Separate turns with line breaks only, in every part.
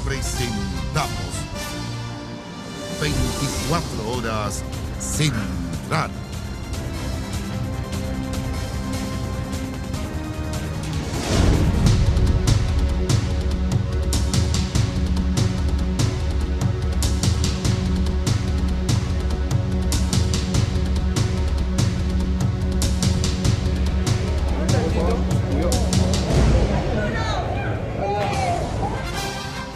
presentamos 24 horas Central.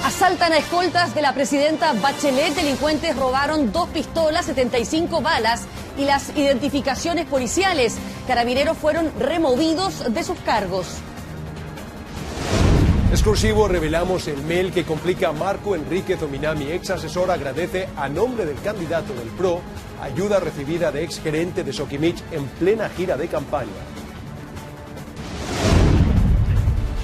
Asaltan a escoltas de la presidenta Bachelet. Delincuentes robaron 2 pistolas, 75 balas y las identificaciones policiales. Carabineros fueron removidos de sus cargos.
Exclusivo, revelamos el mail que complica. Marco Enríquez Ominami, ex asesor, agradece a nombre del candidato del PRO ayuda recibida de ex gerente de Sokimich en plena gira de campaña.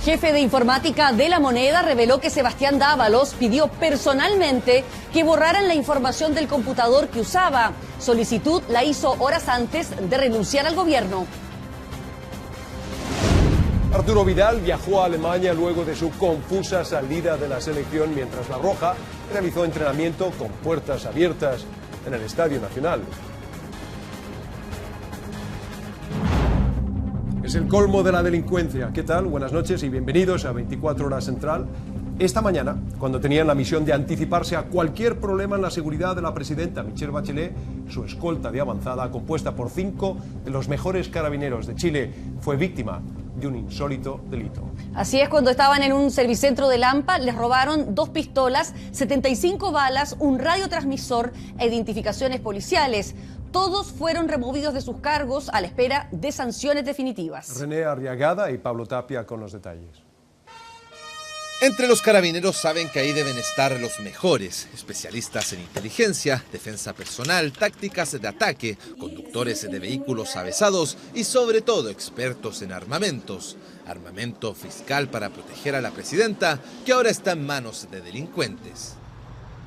Jefe de informática de La Moneda reveló que Sebastián Dávalos pidió personalmente que borraran la información del computador que usaba. Solicitud la hizo horas antes de renunciar al gobierno.
Arturo Vidal viajó a Alemania luego de su confusa salida de la selección, mientras La Roja realizó entrenamiento con puertas abiertas en el Estadio Nacional. Es el colmo de la delincuencia. ¿Qué tal? Buenas noches y bienvenidos a 24 Horas Central. Esta mañana, cuando tenían la misión de anticiparse a cualquier problema en la seguridad de la presidenta Michelle Bachelet, su escolta de avanzada, compuesta por 5 de los mejores carabineros de Chile, fue víctima de un insólito delito.
Así es, cuando estaban en un servicentro de Lampa, les robaron 2 pistolas, 75 balas, un radiotransmisor e identificaciones policiales. Todos fueron removidos de sus cargos a la espera de sanciones definitivas.
René Arriagada y Pablo Tapia con los detalles.
Entre los carabineros saben que ahí deben estar los mejores, especialistas en inteligencia, defensa personal, tácticas de ataque, conductores de vehículos avesados y sobre todo expertos en armamentos. Armamento fiscal para proteger a la presidenta, que ahora está en manos de delincuentes.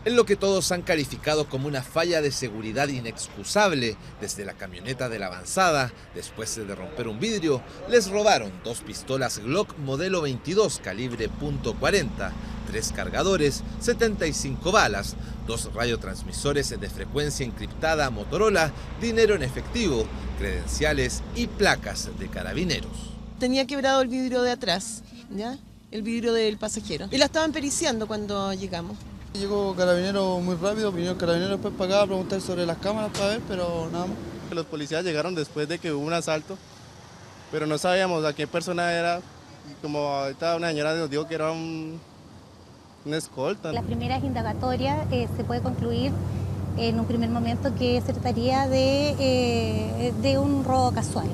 En lo que todos han calificado como una falla de seguridad inexcusable, desde la camioneta de la avanzada, después de romper un vidrio, les robaron 2 pistolas Glock modelo 22 calibre .40, 3 cargadores, 75 balas, 2 radiotransmisores de frecuencia encriptada Motorola, dinero en efectivo, credenciales y placas de carabineros.
Tenía quebrado el vidrio de atrás, ¿ya? El vidrio del pasajero. Y la estaban periciando cuando llegamos.
Llegó carabinero muy rápido, vino el carabinero después para acá a preguntar sobre las cámaras para ver, pero nada más.
Los policías llegaron después de que hubo un asalto, pero no sabíamos a qué persona era. Como ahorita una señora nos dijo que era una escolta.
Las primeras indagatorias se puede concluir en un primer momento que se trataría de un robo casual.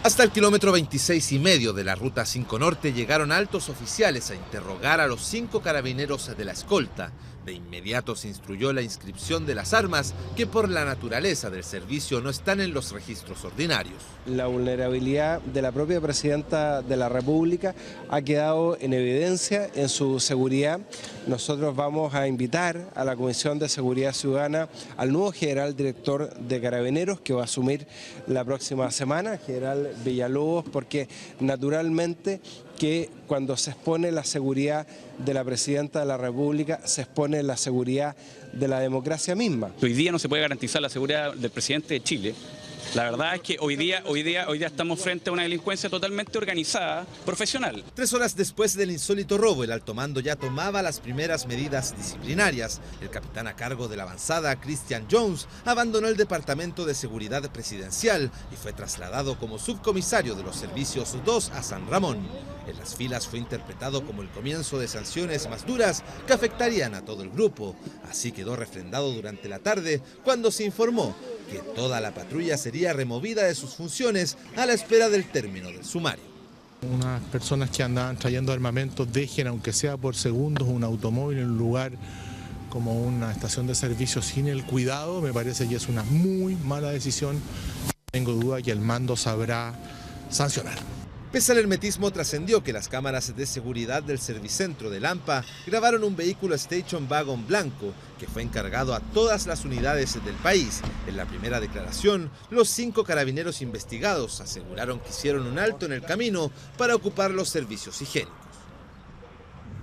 Hasta el kilómetro 26,5 de la Ruta 5 Norte llegaron altos oficiales a interrogar a los 5 carabineros de la escolta. De inmediato se instruyó la inscripción de las armas, que por la naturaleza del servicio no están en los registros ordinarios.
La vulnerabilidad de la propia presidenta de la República ha quedado en evidencia en su seguridad. Nosotros vamos a invitar a la Comisión de Seguridad Ciudadana al nuevo general director de Carabineros, que va a asumir la próxima semana, general Villalobos, porque naturalmente que cuando se expone la seguridad de la presidenta de la República, se expone la seguridad de la democracia misma.
Hoy día no se puede garantizar la seguridad del presidente de Chile. La verdad es que hoy día estamos frente a una delincuencia totalmente organizada, profesional.
3 horas después del insólito robo, el alto mando ya tomaba las primeras medidas disciplinarias. El capitán a cargo de la avanzada, Christian Jones, abandonó el Departamento de Seguridad Presidencial y fue trasladado como subcomisario de los Servicios 2 a San Ramón. En las filas fue interpretado como el comienzo de sanciones más duras que afectarían a todo el grupo. Así quedó refrendado durante la tarde cuando se informó que toda la patrulla sería removida de sus funciones a la espera del término del sumario.
Unas personas que andaban trayendo armamentos dejen, aunque sea por segundos, un automóvil en un lugar como una estación de servicio sin el cuidado, me parece que es una muy mala decisión. Tengo duda que el mando sabrá sancionar.
Pese al hermetismo, trascendió que las cámaras de seguridad del Servicentro de Lampa grabaron un vehículo Station Wagon blanco que fue encargado a todas las unidades del país. En la primera declaración, los 5 carabineros investigados aseguraron que hicieron un alto en el camino para ocupar los servicios higiénicos.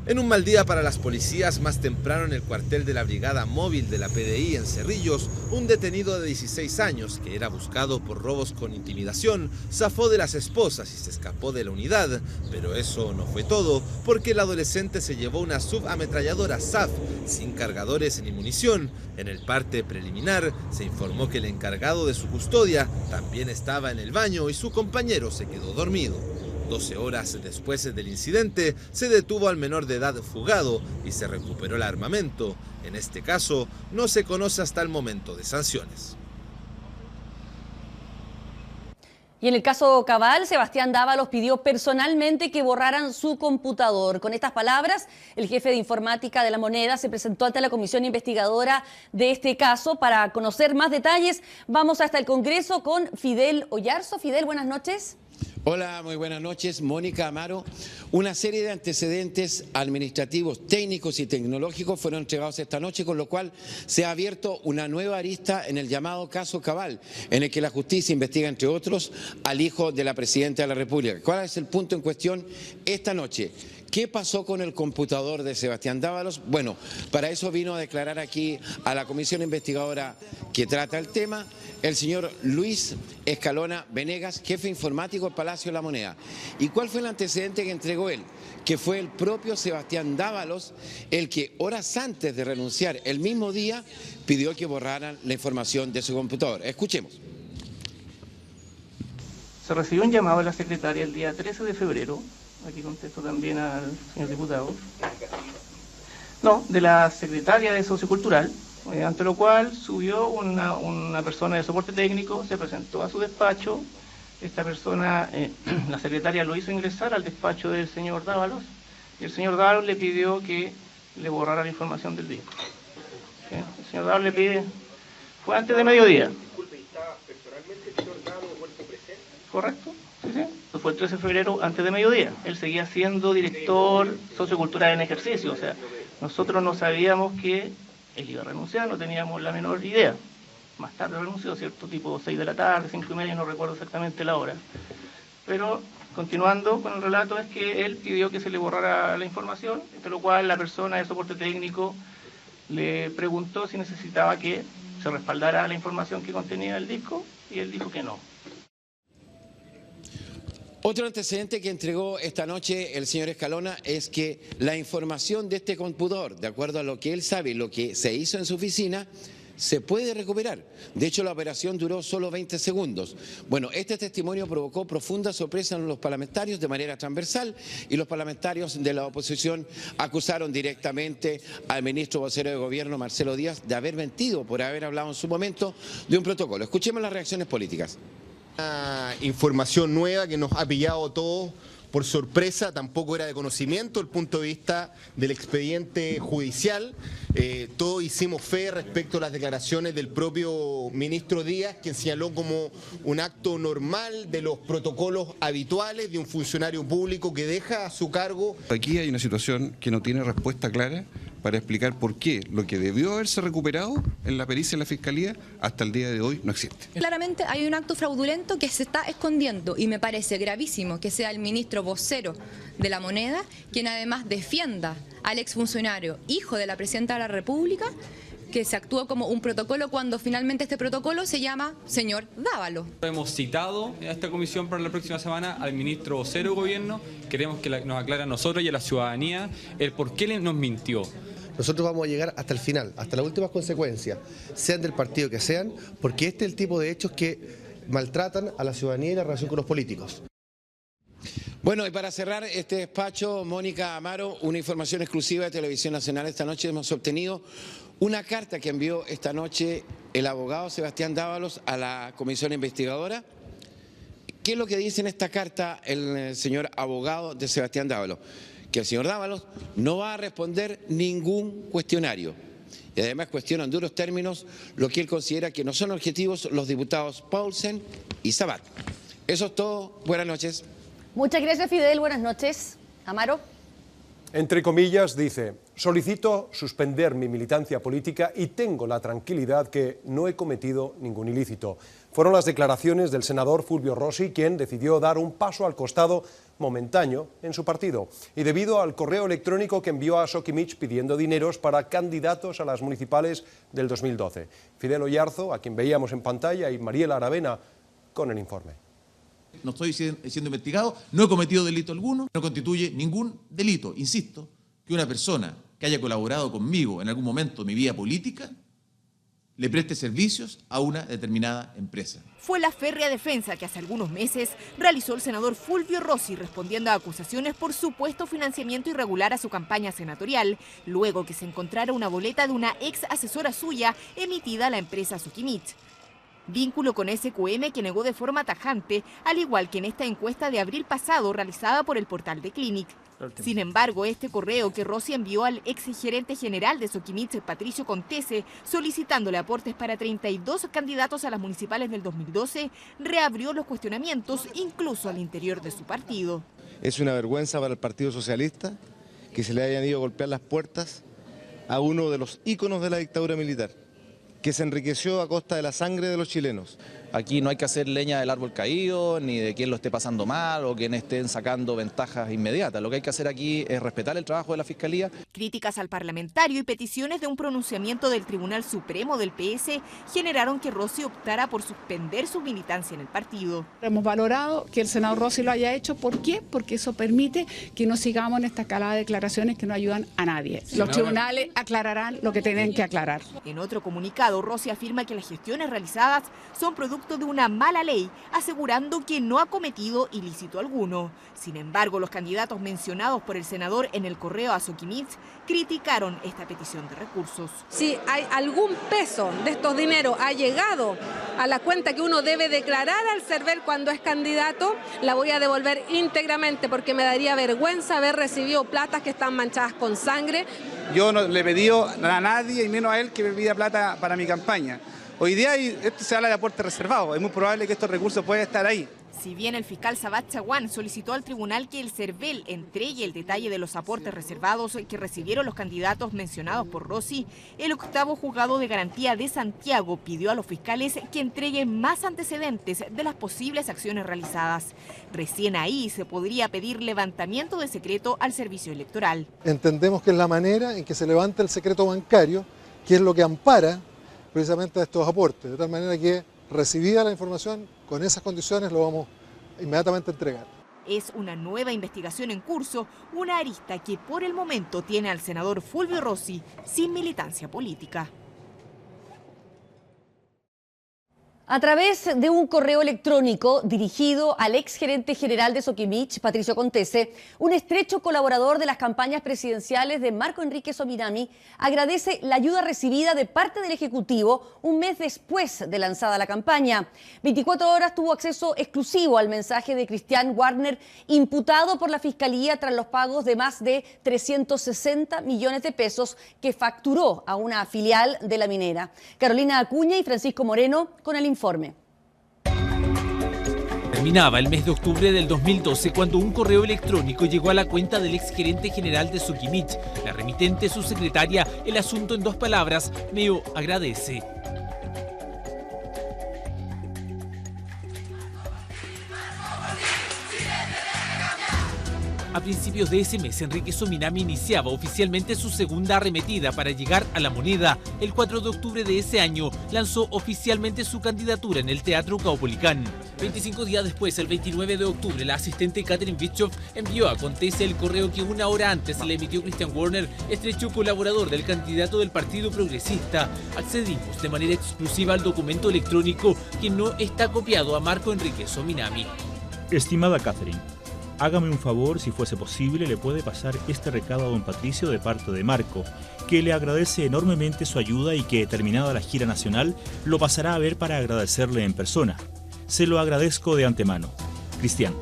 En un mal día para las policías, más temprano en el cuartel de la Brigada Móvil de la PDI en Cerrillos, un detenido de 16 años que era buscado por robos con intimidación, zafó de las esposas y se escapó de la unidad. Pero eso no fue todo, porque el adolescente se llevó una subametralladora SAF sin cargadores ni munición. En el parte preliminar se informó que el encargado de su custodia también estaba en el baño y su compañero se quedó dormido. 12 horas después del incidente, se detuvo al menor de edad fugado y se recuperó el armamento. En este caso, no se conoce hasta el momento de sanciones.
Y en el caso Cabal, Sebastián Dávalos pidió personalmente que borraran su computador. Con estas palabras, el jefe de informática de La Moneda se presentó ante la comisión investigadora de este caso. Para conocer más detalles, vamos hasta el Congreso con Fidel Oyarzo. Fidel, buenas noches.
Hola, muy buenas noches. Mónica Amaro. Una serie de antecedentes administrativos, técnicos y tecnológicos fueron entregados esta noche, con lo cual se ha abierto una nueva arista en el llamado caso Cabal, en el que la justicia investiga, entre otros, al hijo de la presidenta de la República. ¿Cuál es el punto en cuestión esta noche? ¿Qué pasó con el computador de Sebastián Dávalos? Bueno, para eso vino a declarar aquí a la comisión investigadora que trata el tema el señor Luis Escalona Venegas, jefe informático del Palacio de la Moneda. ¿Y cuál fue el antecedente que entregó él? Que fue el propio Sebastián Dávalos el que horas antes de renunciar, el mismo día, pidió que borraran la información de su computador. Escuchemos.
Se recibió un llamado de la secretaria el día 13 de febrero, aquí contesto también al señor diputado, no, de la secretaria de Sociocultural, ante lo cual subió una persona de soporte técnico, se presentó a su despacho. Esta persona, la secretaria lo hizo ingresar al despacho del señor Dávalos, y el señor Dávalos le pidió que le borrara la información del disco. El señor Dávalos le pide, fue antes de mediodía.
Disculpe, ¿está personalmente el señor Dávalos vuelto presente?
¿Correcto? Sí, sí. Eso fue el 13 de febrero antes de mediodía. Él seguía siendo director sociocultural en ejercicio, o sea, nosotros no sabíamos que él iba a renunciar, no teníamos la menor idea. Más tarde renunció, ¿cierto? Tipo 6 de la tarde, 5:30, no recuerdo exactamente la hora. Pero, continuando con el relato, es que él pidió que se le borrara la información, entre lo cual la persona de soporte técnico le preguntó si necesitaba que se respaldara la información que contenía el disco, y él dijo que no.
Otro antecedente que entregó esta noche el señor Escalona es que la información de este computador, de acuerdo a lo que él sabe y lo que se hizo en su oficina, se puede recuperar. De hecho, la operación duró solo 20 segundos. Bueno, este testimonio provocó profunda sorpresa en los parlamentarios de manera transversal, y los parlamentarios de la oposición acusaron directamente al ministro vocero de Gobierno, Marcelo Díaz, de haber mentido por haber hablado en su momento de un protocolo. Escuchemos las reacciones políticas.
Una información nueva que nos ha pillado a todos por sorpresa, tampoco era de conocimiento el punto de vista del expediente judicial. Todos hicimos fe respecto a las declaraciones del propio ministro Díaz, quien señaló como un acto normal de los protocolos habituales de un funcionario público que deja a su cargo.
Aquí hay una situación que no tiene respuesta clara para explicar por qué lo que debió haberse recuperado en la pericia de la Fiscalía hasta el día de hoy no existe.
Claramente hay un acto fraudulento que se está escondiendo, y me parece gravísimo que sea el ministro vocero de La Moneda quien además defienda al exfuncionario, hijo de la presidenta de la República, que se actuó como un protocolo cuando finalmente este protocolo se llama señor Dávalos.
Hemos citado a esta comisión para la próxima semana al ministro vocero de Gobierno. Queremos que nos aclare a nosotros y a la ciudadanía el por qué nos mintió.
Nosotros vamos a llegar hasta el final, hasta las últimas consecuencias, sean del partido que sean, porque este es el tipo de hechos que maltratan a la ciudadanía y la relación con los políticos.
Bueno, y para cerrar este despacho, Mónica Amaro, una información exclusiva de Televisión Nacional. Esta noche hemos obtenido una carta que envió esta noche el abogado Sebastián Dávalos a la comisión investigadora. ¿Qué es lo que dice en esta carta el señor abogado de Sebastián Dávalos? Que el señor Dávalos no va a responder ningún cuestionario. Y además cuestiona en duros términos lo que él considera que no son objetivos los diputados Paulsen y Sabat. Eso es todo. Buenas noches.
Muchas gracias, Fidel. Buenas noches. Amaro.
Entre comillas, dice: solicito suspender mi militancia política y tengo la tranquilidad que no he cometido ningún ilícito. Fueron las declaraciones del senador Fulvio Rossi, quien decidió dar un paso al costado momentáneo en su partido. Y debido al correo electrónico que envió a Sokimich pidiendo dineros para candidatos a las municipales del 2012. Fidel Oyarzo, a quien veíamos en pantalla, y Mariela Aravena con el informe.
No estoy siendo investigado, no he cometido delito alguno, no constituye ningún delito. Insisto, que una persona que haya colaborado conmigo en algún momento de mi vida política le preste servicios a una determinada empresa.
Fue la férrea defensa que hace algunos meses realizó el senador Fulvio Rossi respondiendo a acusaciones por supuesto financiamiento irregular a su campaña senatorial, luego que se encontrara una boleta de una ex asesora suya emitida a la empresa Sokimich. Vínculo con SQM que negó de forma tajante, al igual que en esta encuesta de abril pasado realizada por el portal de Clinic. Sin embargo, este correo que Rossi envió al ex gerente general de Sokimich, Patricio Contese, solicitándole aportes para 32 candidatos a las municipales del 2012, reabrió los cuestionamientos incluso al interior de su partido.
Es una vergüenza para el Partido Socialista que se le hayan ido a golpear las puertas a uno de los íconos de la dictadura militar, que se enriqueció a costa de la sangre de los chilenos.
Aquí no hay que hacer leña del árbol caído, ni de quien lo esté pasando mal o quien estén sacando ventajas inmediatas. Lo que hay que hacer aquí es respetar el trabajo de la Fiscalía.
Críticas al parlamentario y peticiones de un pronunciamiento del Tribunal Supremo del PS generaron que Rossi optara por suspender su militancia en el partido.
Hemos valorado que el senador Rossi lo haya hecho. ¿Por qué? Porque eso permite que no sigamos en esta escalada de declaraciones que no ayudan a nadie. Los tribunales aclararán lo que tienen que aclarar.
En otro comunicado, Rossi afirma que las gestiones realizadas son producto de una mala ley, asegurando que no ha cometido ilícito alguno. Sin embargo, los candidatos mencionados por el senador en el correo a Sokimich criticaron esta petición de recursos.
Si hay algún peso de estos dineros ha llegado a la cuenta que uno debe declarar al CERVEL cuando es candidato, la voy a devolver íntegramente porque me daría vergüenza haber recibido platas que están manchadas con sangre.
Yo no le he pedido a nadie, y menos a él, que me pida plata para mi campaña. Hoy día esto se habla de aporte reservado, es muy probable que estos recursos puedan estar ahí.
Si bien el fiscal Sabat Chaguán solicitó al tribunal que el CERVEL entregue el detalle de los aportes reservados que recibieron los candidatos mencionados por Rossi, el octavo juzgado de garantía de Santiago pidió a los fiscales que entreguen más antecedentes de las posibles acciones realizadas. Recién ahí se podría pedir levantamiento de secreto al servicio electoral.
Entendemos que es la manera en que se levanta el secreto bancario, que es lo que ampara precisamente a estos aportes, de tal manera que recibida la información, con esas condiciones lo vamos inmediatamente a entregar.
Es una nueva investigación en curso, una arista que por el momento tiene al senador Fulvio Rossi sin militancia política.
A través de un correo electrónico dirigido al ex gerente general de Sokimich, Patricio Contese, un estrecho colaborador de las campañas presidenciales de Marco Enrique Sominami, agradece la ayuda recibida de parte del Ejecutivo un mes después de lanzada la campaña. 24 horas tuvo acceso exclusivo al mensaje de Cristian Warner, imputado por la Fiscalía tras los pagos de más de 360 millones de pesos que facturó a una filial de la minera. Carolina Acuña y Francisco Moreno con el informe.
Terminaba el mes de octubre del 2012 cuando un correo electrónico llegó a la cuenta del exgerente general de Sokimich. La remitente, su secretaria, el asunto en 2 palabras: Meo agradece. A principios de ese mes, Enrique Sominami iniciaba oficialmente su segunda arremetida para llegar a la moneda. El 4 de octubre de ese año lanzó oficialmente su candidatura en el Teatro Caupolicán. 25 días después, el 29 de octubre, la asistente Catherine Bischoff envió a Contese el correo que una hora antes le emitió Cristian Warner, estrecho colaborador del candidato del Partido Progresista. Accedimos de manera exclusiva al documento electrónico que no está copiado a Marco Enrique Sominami.
Estimada Catherine, hágame un favor, si fuese posible, le puede pasar este recado a don Patricio de parte de Marco, que le agradece enormemente su ayuda y que, terminada la gira nacional, lo pasará a ver para agradecerle en persona. Se lo agradezco de antemano. Cristian.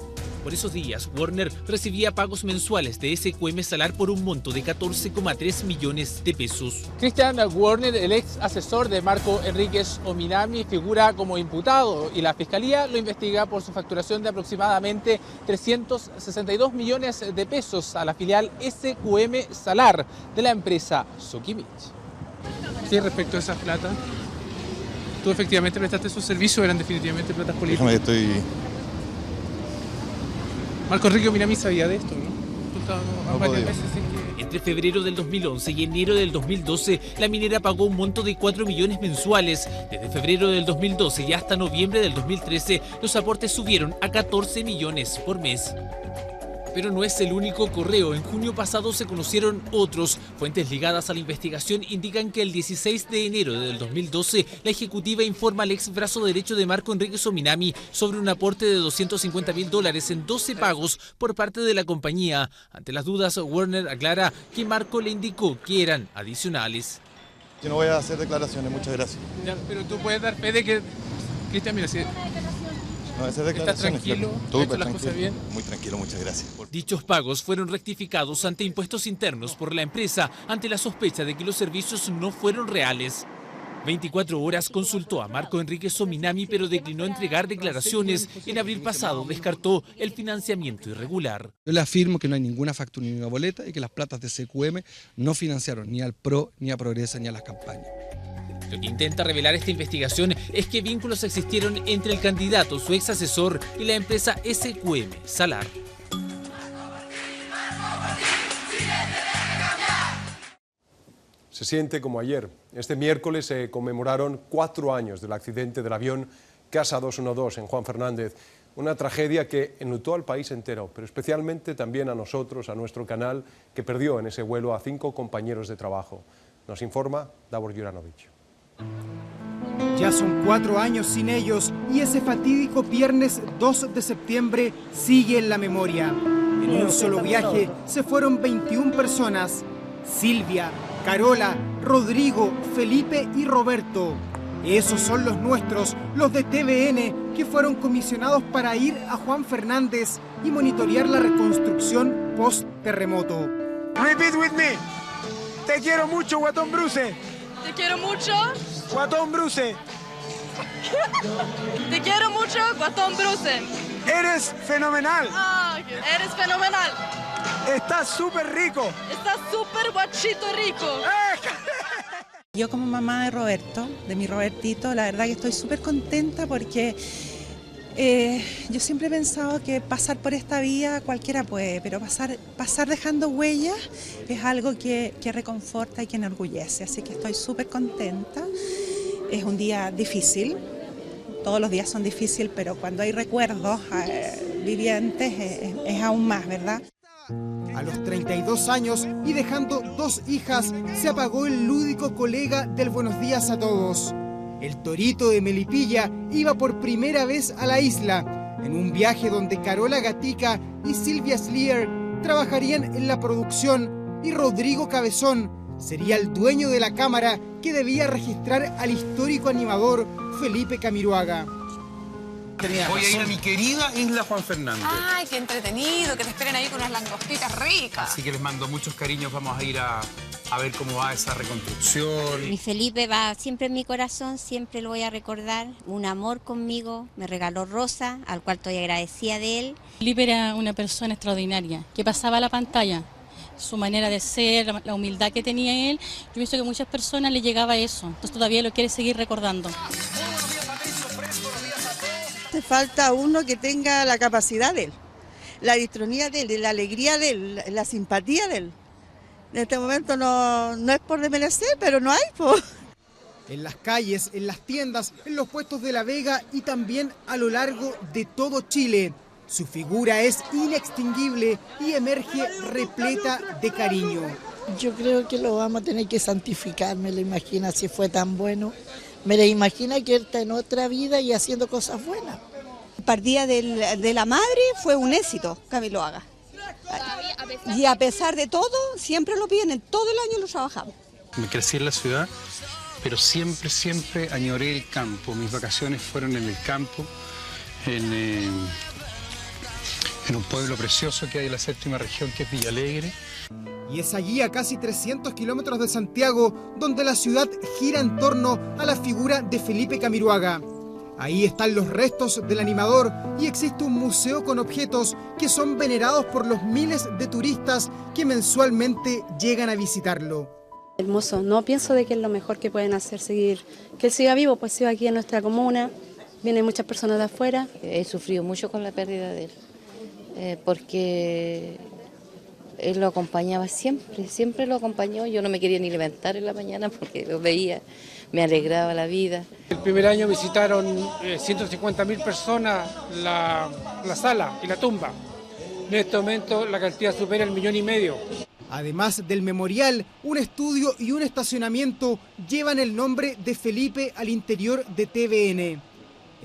Por esos días, Warner recibía pagos mensuales de SQM Salar por un monto de 14,3 millones de pesos.
Christian Warner, el ex asesor de Marco Enríquez Ominami, figura como imputado y la Fiscalía lo investiga por su facturación de aproximadamente 362 millones de pesos a la filial SQM Salar de la empresa Sokimich. Sí, respecto a esas plata, ¿tú efectivamente prestaste esos servicios o eran definitivamente platas políticas?
Déjame que estoy...
Marco Enrique Ominami sabía de esto, ¿no?
No
varias
podía.
veces en que...
Entre febrero del 2011 y enero del 2012, la minera pagó un monto de 4 millones mensuales. Desde febrero del 2012 y hasta noviembre del 2013, los aportes subieron a 14 millones por mes. Pero no es el único correo. En junio pasado se conocieron otros. Fuentes ligadas a la investigación indican que el 16 de enero del 2012, la ejecutiva informa al ex brazo derecho de Marco Enríquez Ominami sobre un aporte de $250.000 en 12 pagos por parte de la compañía. Ante las dudas, Warner aclara que Marco le indicó que eran adicionales.
Yo no voy a hacer declaraciones, muchas gracias.
Ya, pero tú puedes dar fe de que... Cristian, mira, si...
No, esas declaraciones,
¿Estás tranquilo?
Todo
¿Has hecho las cosas bien?
Muy tranquilo, muchas gracias.
Dichos pagos fueron rectificados ante impuestos internos por la empresa ante la sospecha de que los servicios no fueron reales. 24 Horas consultó a Marco Enríquez Ominami, pero declinó entregar declaraciones. En abril pasado descartó el financiamiento irregular.
Yo le afirmo que no hay ninguna factura ni una boleta y que las platas de SQM no financiaron ni al PRO, ni a Progresa, ni a las campañas.
Lo que intenta revelar esta investigación es que vínculos existieron entre el candidato, su ex asesor y la empresa SQM Salar.
Se siente como ayer. Este miércoles se conmemoraron 4 años del accidente del avión Casa 212 en Juan Fernández. Una tragedia que enlutó al país entero, pero especialmente también a nosotros, a nuestro canal, que perdió en ese vuelo a 5 compañeros de trabajo. Nos informa Davor Juranovic.
Ya son 4 años sin ellos y ese fatídico viernes 2 de septiembre sigue en la memoria. En un solo viaje se fueron 21 personas: Silvia, Carola, Rodrigo, Felipe y Roberto. Esos son los nuestros, los de TVN, que fueron comisionados para ir a Juan Fernández y monitorear la reconstrucción post-terremoto.
Repeat with me. Te quiero mucho, Guatón Bruce.
Te quiero mucho.
Guatón Bruce.
Te quiero mucho, Guatón Bruce.
Eres fenomenal.
Ah, eres fenomenal.
Estás súper rico.
Estás súper guachito rico.
Yo como mamá de Roberto, de mi Robertito, la verdad que estoy súper contenta porque yo siempre he pensado que pasar por esta vía cualquiera puede, pero pasar dejando huellas es algo que reconforta y que enorgullece, así que estoy súper contenta. Es un día difícil, todos los días son difíciles, pero cuando hay recuerdos vivientes es aún más, ¿verdad?
A los 32 años y dejando 2 hijas, se apagó el lúdico colega del Buenos Días a Todos. El Torito de Melipilla iba por primera vez a la isla, en un viaje donde Carola Gatica y Silvia Slier trabajarían en la producción y Rodrigo Cabezón sería el dueño de la cámara que debía registrar al histórico animador Felipe Camiroaga.
Voy a ir a mi querida isla Juan Fernández.
Ay, qué entretenido, que te esperen ahí con unas langostitas ricas.
Así que les mando muchos cariños, vamos a ir a ver cómo va esa reconstrucción.
Mi Felipe va siempre en mi corazón, siempre lo voy a recordar, un amor conmigo, me regaló rosa, al cual estoy agradecida de él.
Felipe era una persona extraordinaria, que pasaba a la pantalla, su manera de ser, la humildad que tenía él, yo pienso que a muchas personas le llegaba eso, entonces todavía lo quiere seguir recordando.
Te falta uno que tenga la capacidad de él, la distronía de él, la alegría de él, la simpatía de él. En este momento no es por desmerecer, pero no hay, po.
En las calles, en las tiendas, en los puestos de La Vega y también a lo largo de todo Chile. Su figura es inextinguible y emerge repleta de cariño.
Yo creo que lo vamos a tener que santificar, me lo imagino, si fue tan bueno. Me lo imagino que él está en otra vida y haciendo cosas buenas.
El Partida de la Madre fue un éxito, Camiroaga. Y a pesar de todo, siempre lo piden, todo el año lo trabajamos.
Me crecí en la ciudad, pero siempre añoré el campo. Mis vacaciones fueron en el campo, en en un pueblo precioso que hay en la séptima región, que es Villalegre.
Y es allí, a casi 300 kilómetros de Santiago, donde la ciudad gira en torno a la figura de Felipe Camiroaga. Ahí están los restos del animador y existe un museo con objetos que son venerados por los miles de turistas que mensualmente llegan a visitarlo.
Hermoso, no pienso de que es lo mejor que pueden hacer, que él siga vivo, pues siga aquí en nuestra comuna, vienen muchas personas de afuera.
He sufrido mucho con la pérdida de él, porque él lo acompañaba siempre lo acompañó. Yo no me quería ni levantar en la mañana porque lo veía, me alegraba la vida.
El primer año visitaron 150.000 personas la sala y la tumba. En este momento la cantidad supera el 1,5 millones.
Además del memorial, un estudio y un estacionamiento llevan el nombre de Felipe al interior de TVN.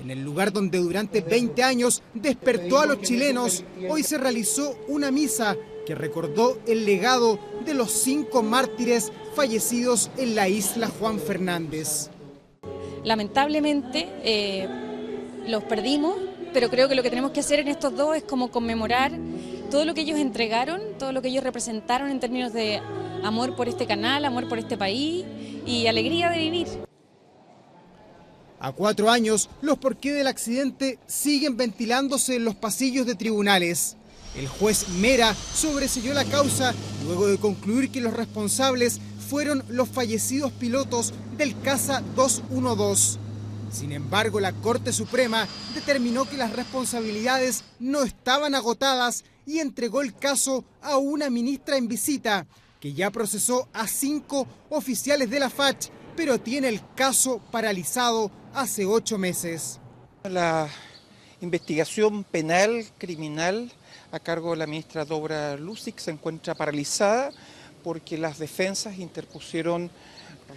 En el lugar donde durante 20 años despertó a los chilenos, hoy se realizó una misa que recordó el legado de los 5 mártires fallecidos en la isla Juan Fernández.
Lamentablemente los perdimos, pero creo que lo que tenemos que hacer en estos dos es como conmemorar todo lo que ellos entregaron, todo lo que ellos representaron en términos de amor por este canal, amor por este país y alegría de vivir.
A 4 años, los porqué del accidente siguen ventilándose en los pasillos de tribunales. El juez Mera sobreseyó la causa luego de concluir que los responsables fueron los fallecidos pilotos del Caza 212. Sin embargo, la Corte Suprema determinó que las responsabilidades no estaban agotadas y entregó el caso a una ministra en visita, que ya procesó a 5 oficiales de la FACH, pero tiene el caso paralizado hace 8 meses.
La investigación penal criminal a cargo de la ministra Dobra Lusic se encuentra paralizada porque las defensas interpusieron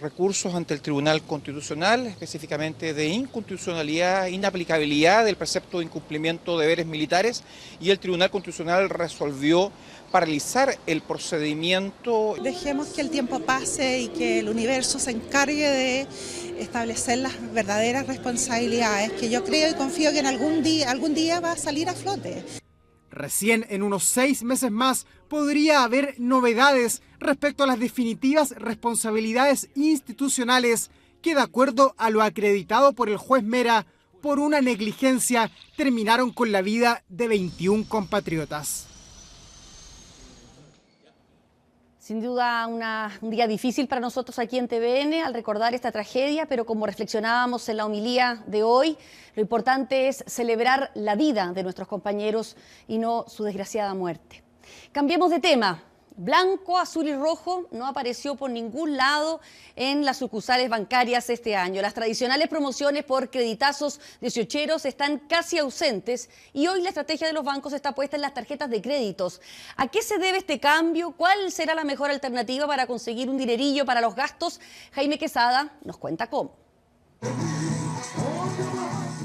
recursos ante el Tribunal Constitucional, específicamente de inconstitucionalidad, inaplicabilidad del precepto de incumplimiento de deberes militares, y el Tribunal Constitucional resolvió paralizar el procedimiento.
Dejemos que el tiempo pase y que el universo se encargue de establecer las verdaderas responsabilidades, que yo creo y confío que en algún día va a salir a flote.
Recién en unos 6 meses más podría haber novedades respecto a las definitivas responsabilidades institucionales que, de acuerdo a lo acreditado por el juez Mera, por una negligencia terminaron con la vida de 21 compatriotas.
Sin duda un día difícil para nosotros aquí en TVN al recordar esta tragedia, pero como reflexionábamos en la homilía de hoy, lo importante es celebrar la vida de nuestros compañeros y no su desgraciada muerte. Cambiemos de tema. Blanco, azul y rojo no apareció por ningún lado en las sucursales bancarias este año. Las tradicionales promociones por creditazos 18eros están casi ausentes y hoy la estrategia de los bancos está puesta en las tarjetas de créditos. ¿A qué se debe este cambio? ¿Cuál será la mejor alternativa para conseguir un dinerillo para los gastos? Jaime Quesada nos cuenta cómo.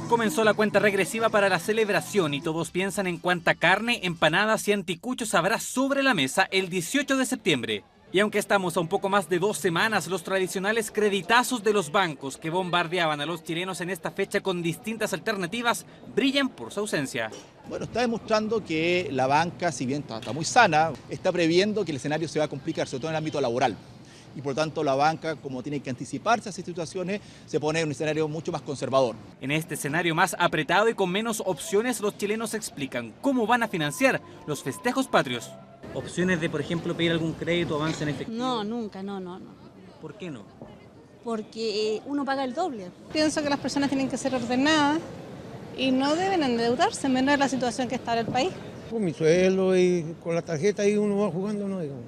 Comenzó la cuenta regresiva para la celebración y todos piensan en cuánta carne, empanadas y anticuchos habrá sobre la mesa el 18 de septiembre. Y aunque estamos a un poco más de 2 semanas, los tradicionales creditazos de los bancos que bombardeaban a los chilenos en esta fecha con distintas alternativas brillan por su ausencia.
Bueno, está demostrando que la banca, si bien está muy sana, está previendo que el escenario se va a complicar, sobre todo en el ámbito laboral. Y por tanto la banca, como tiene que anticiparse a esas situaciones, se pone en un escenario mucho más conservador.
En este escenario más apretado y con menos opciones, los chilenos explican cómo van a financiar los festejos patrios. ¿Opciones de, por ejemplo, pedir algún crédito o avance en efectivo?
No, nunca, no.
¿Por qué no?
Porque uno paga el doble. Pienso que las personas tienen que ser ordenadas y no deben endeudarse, menos en la situación que está en el país.
Con mi sueldo y con la tarjeta ahí uno va jugando, ¿no? Digamos.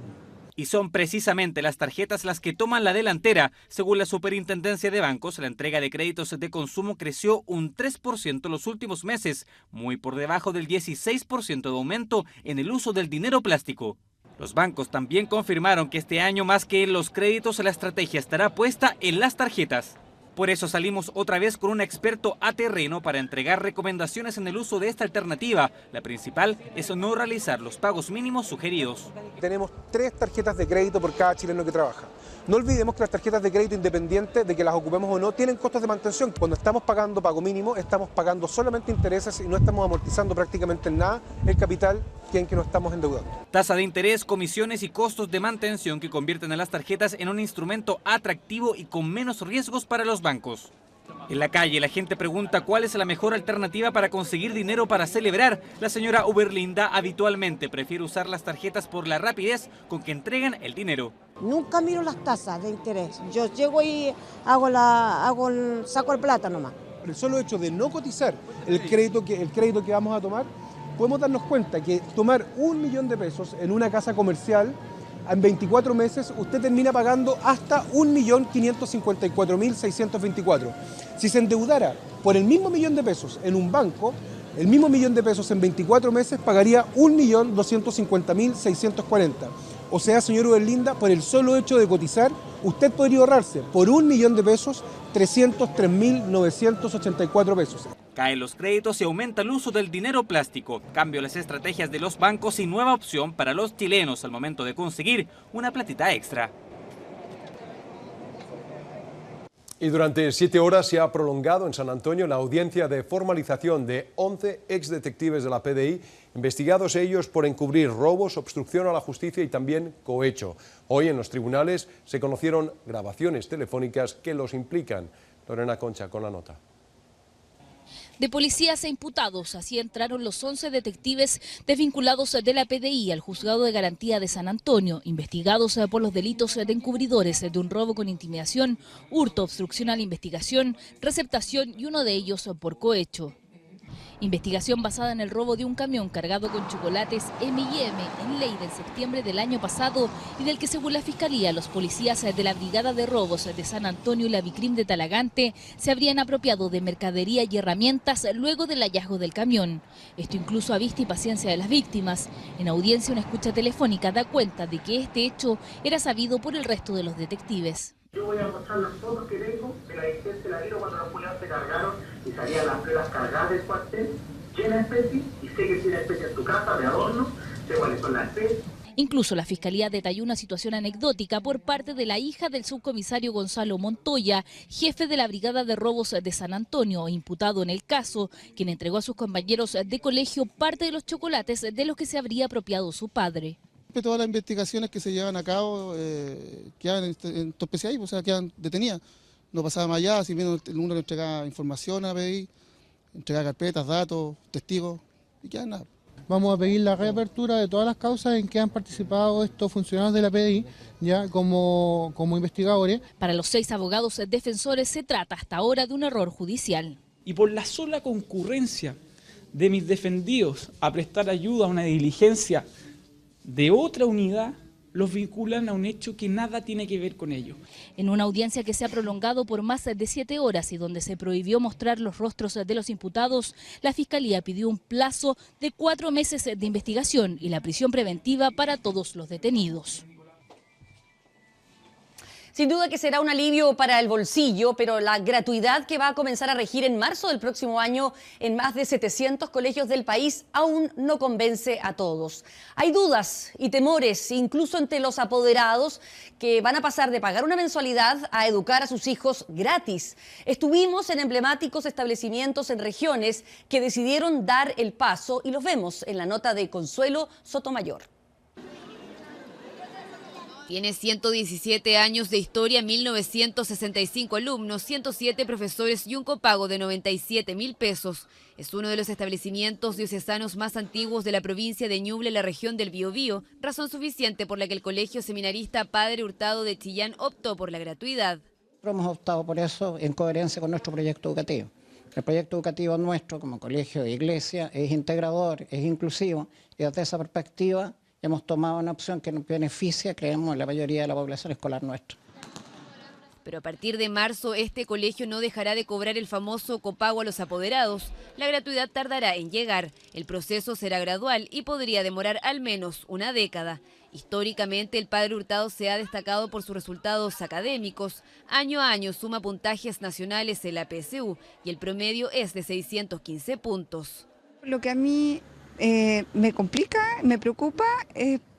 Y son precisamente las tarjetas las que toman la delantera. Según la Superintendencia de Bancos, la entrega de créditos de consumo creció un 3% los últimos meses, muy por debajo del 16% de aumento en el uso del dinero plástico. Los bancos también confirmaron que este año, más que en los créditos, la estrategia estará puesta en las tarjetas.
Por eso salimos otra vez con un experto a terreno para entregar recomendaciones en el uso de esta alternativa. La principal es no realizar los pagos mínimos sugeridos.
Tenemos 3 tarjetas de crédito por cada chileno que trabaja. No olvidemos que las tarjetas de crédito, independiente de que las ocupemos o no, tienen costos de mantención. Cuando estamos pagando pago mínimo, estamos pagando solamente intereses y no estamos amortizando prácticamente en nada el capital en que nos estamos endeudando.
Tasa de interés, comisiones y costos de mantención que convierten a las tarjetas en un instrumento atractivo y con menos riesgos para los bancos. En la calle la gente pregunta cuál es la mejor alternativa para conseguir dinero para celebrar. La señora Uberlinda habitualmente prefiere usar las tarjetas por la rapidez con que entregan el dinero.
Nunca miro las tasas de interés. Yo llego y saco el plata nomás.
Por el solo hecho de no cotizar el crédito que vamos a tomar, podemos darnos cuenta que tomar 1 millón de pesos en una casa comercial en 24 meses, usted termina pagando hasta 1.554.624. Si se endeudara por el mismo millón de pesos en un banco, el mismo millón de pesos en 24 meses pagaría 1.250.640. O sea, señor Uberlinda, por el solo hecho de cotizar, usted podría ahorrarse por 1 millón de pesos 303.984 pesos.
Caen los créditos y aumenta el uso del dinero plástico. Cambio las estrategias de los bancos y nueva opción para los chilenos al momento de conseguir una platita extra.
Y durante 7 horas se ha prolongado en San Antonio la audiencia de formalización de 11 exdetectives de la PDI, investigados ellos por encubrir robos, obstrucción a la justicia y también cohecho. Hoy en los tribunales se conocieron grabaciones telefónicas que los implican. Lorena Concha con la nota.
De policías e imputados, así entraron los 11 detectives desvinculados de la PDI al Juzgado de Garantía de San Antonio, investigados por los delitos de encubridores de un robo con intimidación, hurto, obstrucción a la investigación, receptación y uno de ellos por cohecho. Investigación basada en el robo de un camión cargado con chocolates M&M en Leyda en septiembre del año pasado y del que, según la Fiscalía, los policías de la Brigada de Robos de San Antonio y la Vicrim de Talagante se habrían apropiado de mercadería y herramientas luego del hallazgo del camión. Esto incluso a vista y paciencia de las víctimas. En audiencia, una escucha telefónica da cuenta de que este hecho era sabido por el resto de los detectives.
Yo voy a mostrar las fotos que tengo de la existencia del avión cuando los culiados se cargaron y salían las pruebas cargadas del cuartel, llenas de especies, y sé que tiene especies en tu casa de adorno, sé cuáles son las especies.
Incluso la Fiscalía detalló una situación anecdótica por parte de la hija del subcomisario Gonzalo Montoya, jefe de la Brigada de Robos de San Antonio, imputado en el caso, quien entregó a sus compañeros de colegio parte de los chocolates de los que se habría apropiado su padre.
Todas las investigaciones que se llevan a cabo quedan en estos PCI, o sea, quedan detenidas. No pasaba más allá, si bien uno le entregaba información a la PDI, entregaba carpetas, datos, testigos, y quedan nada.
Vamos a pedir la reapertura de todas las causas en que han participado estos funcionarios de la PDI ya como investigadores.
Para los 6 abogados defensores se trata hasta ahora de un error judicial.
Y por la sola concurrencia de mis defendidos a prestar ayuda a una diligencia de otra unidad, los vinculan a un hecho que nada tiene que ver con ello.
En una audiencia que se ha prolongado por más de 7 horas y donde se prohibió mostrar los rostros de los imputados, la Fiscalía pidió un plazo de 4 meses de investigación y la prisión preventiva para todos los detenidos.
Sin duda que será un alivio para el bolsillo, pero la gratuidad que va a comenzar a regir en marzo del próximo año en más de 700 colegios del país aún no convence a todos. Hay dudas y temores, incluso entre los apoderados, que van a pasar de pagar una mensualidad a educar a sus hijos gratis. Estuvimos en emblemáticos establecimientos en regiones que decidieron dar el paso y los vemos en la nota de Consuelo Sotomayor.
Tiene 117 años de historia, 1.965 alumnos, 107 profesores y un copago de 97.000 pesos. Es uno de los establecimientos diocesanos más antiguos de la provincia de Ñuble, la región del Biobío, razón suficiente por la que el Colegio Seminarista Padre Hurtado de Chillán optó por la gratuidad.
Hemos optado por eso en coherencia con nuestro proyecto educativo. El proyecto educativo nuestro como colegio de iglesia es integrador, es inclusivo y desde esa perspectiva hemos tomado una opción que nos beneficia, creemos, en la mayoría de la población escolar nuestra.
Pero a partir de marzo, este colegio no dejará de cobrar el famoso copago a los apoderados. La gratuidad tardará en llegar. El proceso será gradual y podría demorar al menos una década. Históricamente, el padre Hurtado se ha destacado por sus resultados académicos. Año a año suma puntajes nacionales en la PSU y el promedio es de 615 puntos.
Lo que a mí me complica, me preocupa,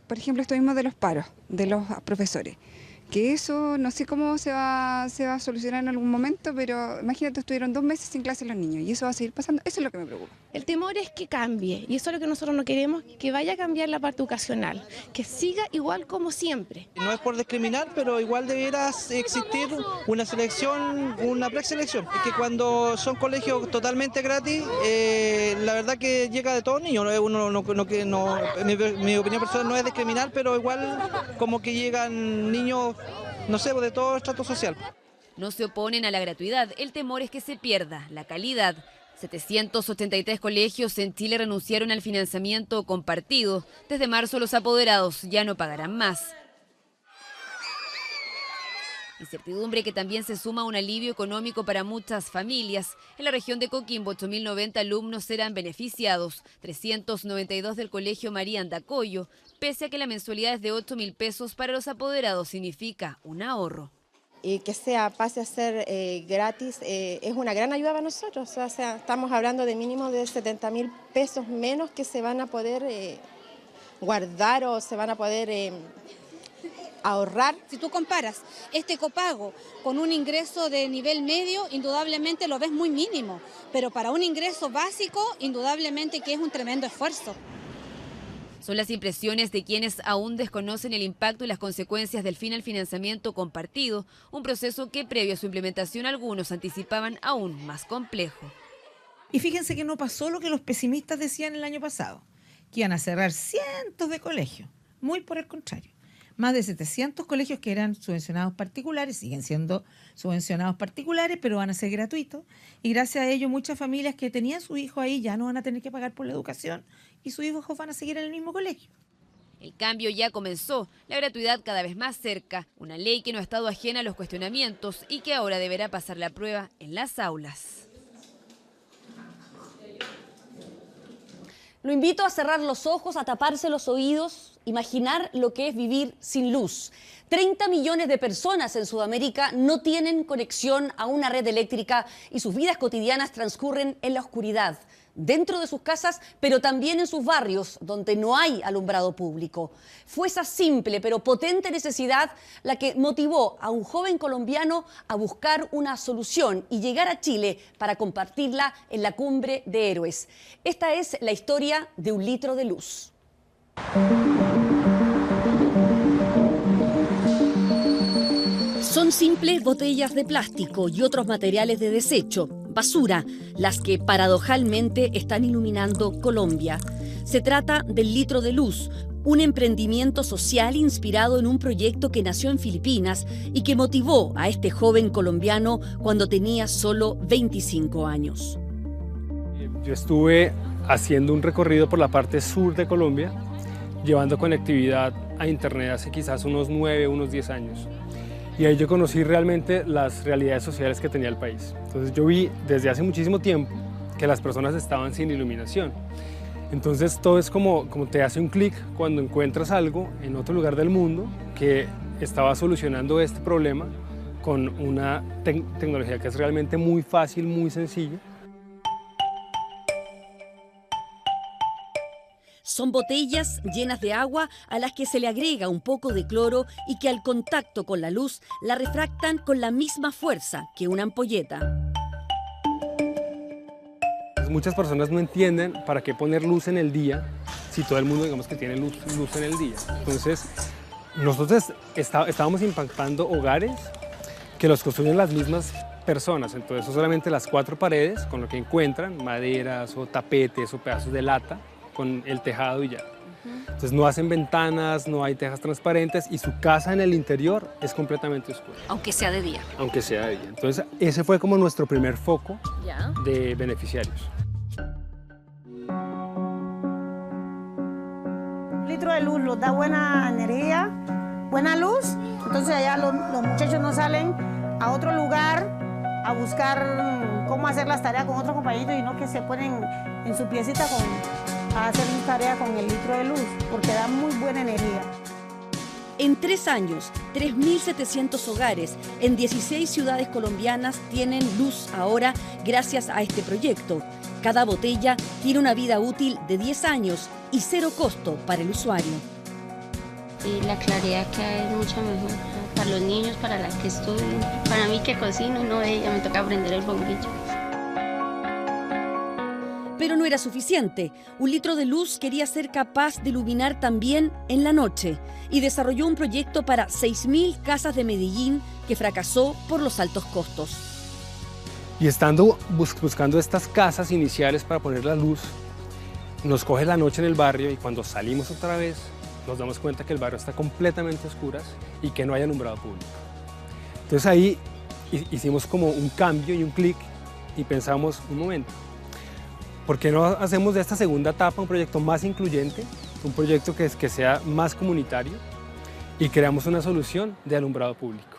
por ejemplo, esto mismo de los paros de los profesores. Que eso no sé cómo se va a solucionar en algún momento, pero imagínate, estuvieron 2 meses sin clase los niños y eso va a seguir pasando. Eso es lo que me preocupa.
El temor es que cambie y eso es lo que nosotros no queremos, que vaya a cambiar la parte educacional, que siga igual como siempre.
No es por discriminar, pero igual debiera existir una selección, una preselección. Es que cuando son colegios totalmente gratis, la verdad que llega de todos niños. Mi opinión personal no es discriminar, pero igual como que llegan niños, no sé, de todo estrato social.
No se oponen a la gratuidad, el temor es que se pierda la calidad. 783 colegios en Chile renunciaron al financiamiento compartido. Desde marzo los apoderados ya no pagarán más. Incertidumbre que también se suma a un alivio económico para muchas familias. En la región de Coquimbo, 8.090 alumnos serán beneficiados, 392 del Colegio María Andacollo, pese a que la mensualidad es de 8.000 pesos para los apoderados significa un ahorro.
Y que pase a ser gratis es una gran ayuda para nosotros. O sea, estamos hablando de mínimo de 70.000 pesos menos que se van a poder guardar o se van a poder ahorrar.
Si tú comparas este copago con un ingreso de nivel medio, indudablemente lo ves muy mínimo, pero para un ingreso básico, indudablemente que es un tremendo esfuerzo.
Son las impresiones de quienes aún desconocen el impacto y las consecuencias del fin al financiamiento compartido, un proceso que previo a su implementación algunos anticipaban aún más complejo.
Y fíjense que no pasó lo que los pesimistas decían el año pasado, que iban a cerrar cientos de colegios, muy por el contrario. Más de 700 colegios que eran subvencionados particulares, siguen siendo subvencionados particulares, pero van a ser gratuitos. Y gracias a ello muchas familias que tenían su hijo ahí ya no van a tener que pagar por la educación y sus hijos van a seguir en el mismo colegio.
El cambio ya comenzó, la gratuidad cada vez más cerca, una ley que no ha estado ajena a los cuestionamientos y que ahora deberá pasar la prueba en las aulas.
Lo invito a cerrar los ojos, a taparse los oídos, imaginar lo que es vivir sin luz. 30 millones de personas en Sudamérica no tienen conexión a una red eléctrica y sus vidas cotidianas transcurren en la oscuridad, dentro de sus casas, pero también en sus barrios, donde no hay alumbrado público. Fue esa simple pero potente necesidad la que motivó a un joven colombiano a buscar una solución y llegar a Chile para compartirla en la Cumbre de Héroes. Esta es la historia de un litro de luz. Son simples botellas de plástico y otros materiales de desecho, basura, las que paradojalmente están iluminando Colombia. Se trata del Litro de Luz, un emprendimiento social inspirado en un proyecto que nació en Filipinas y que motivó a este joven colombiano cuando tenía solo 25 años.
Yo estuve haciendo un recorrido por la parte sur de Colombia, llevando conectividad a internet hace quizás unos 9, unos 10 años. Y ahí yo conocí realmente las realidades sociales que tenía el país. Entonces yo vi desde hace muchísimo tiempo que las personas estaban sin iluminación. Entonces todo es como te hace un clic cuando encuentras algo en otro lugar del mundo que estaba solucionando este problema con una tecnología que es realmente muy fácil, muy sencilla.
Son botellas llenas de agua a las que se le agrega un poco de cloro y que al contacto con la luz la refractan con la misma fuerza que una ampolleta.
Muchas personas no entienden para qué poner luz en el día si todo el mundo digamos que tiene luz en el día. Entonces nosotros estábamos impactando hogares que los construyen las mismas personas. Entonces son solamente las 4 paredes con lo que encuentran, maderas o tapetes o pedazos de lata, con el tejado y ya. Entonces no hacen ventanas, no hay tejas transparentes y su casa en el interior es completamente oscura.
Aunque sea de día.
Aunque sea de día. Entonces ese fue como nuestro primer foco de beneficiarios.
Un litro de luz los da buena energía, buena luz, entonces allá los muchachos no salen a otro lugar a buscar cómo hacer las tareas con otros compañeros y no que se ponen en su piecita a hacer su tarea con el litro de luz, porque da muy buena energía.
En 3 años, 3.700 hogares en 16 ciudades colombianas tienen luz ahora gracias a este proyecto. Cada botella tiene una vida útil de 10 años y 0 costo para el usuario.
La claridad que hay es mucho mejor para los niños, para las que estudian. Para mí que cocino, no ella, me toca prender el bombillo.
Pero no era suficiente. 1 litro de luz quería ser capaz de iluminar también en la noche y desarrolló un proyecto para 6.000 casas de Medellín que fracasó por los altos costos.
Y estando buscando estas casas iniciales para poner la luz, nos coge la noche en el barrio y cuando salimos otra vez nos damos cuenta que el barrio está completamente a oscuras y que no hay alumbrado público. Entonces ahí hicimos como un cambio y un clic y pensamos, un momento, ¿por qué no hacemos de esta segunda etapa un proyecto más incluyente, un proyecto que sea más comunitario y creamos una solución de alumbrado público?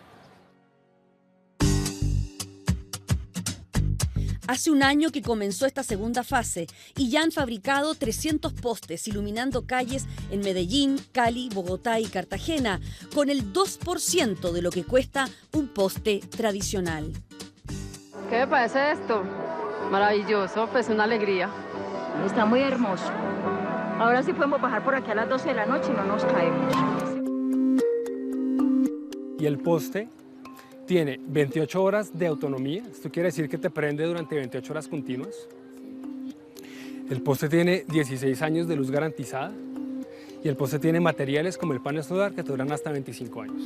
Hace 1 año que comenzó esta segunda fase y ya han fabricado 300 postes iluminando calles en Medellín, Cali, Bogotá y Cartagena, con el 2% de lo que cuesta un poste tradicional.
¿Qué me parece esto? Maravilloso, pues una alegría.
Está muy hermoso. Ahora sí podemos bajar por aquí a las 12 de la noche y no nos caemos.
Y el poste tiene 28 horas de autonomía, esto quiere decir que te prende durante 28 horas continuas. El poste tiene 16 años de luz garantizada y el poste tiene materiales como el panel solar que te duran hasta 25 años.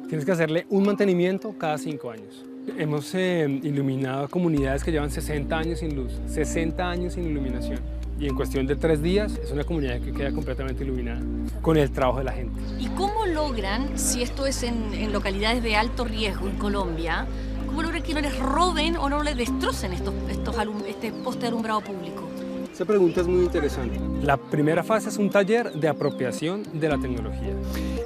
Tienes que hacerle un mantenimiento cada 5 años. Hemos iluminado comunidades que llevan 60 años sin luz, 60 años sin iluminación. Y en cuestión de 3 días es una comunidad que queda completamente iluminada con el trabajo de la gente.
¿Y cómo logran, si esto es en localidades de alto riesgo en Colombia, cómo logran que no les roben o no les destrocen este poste de alumbrado público?
Esa pregunta es muy interesante. La primera fase es un taller de apropiación de la tecnología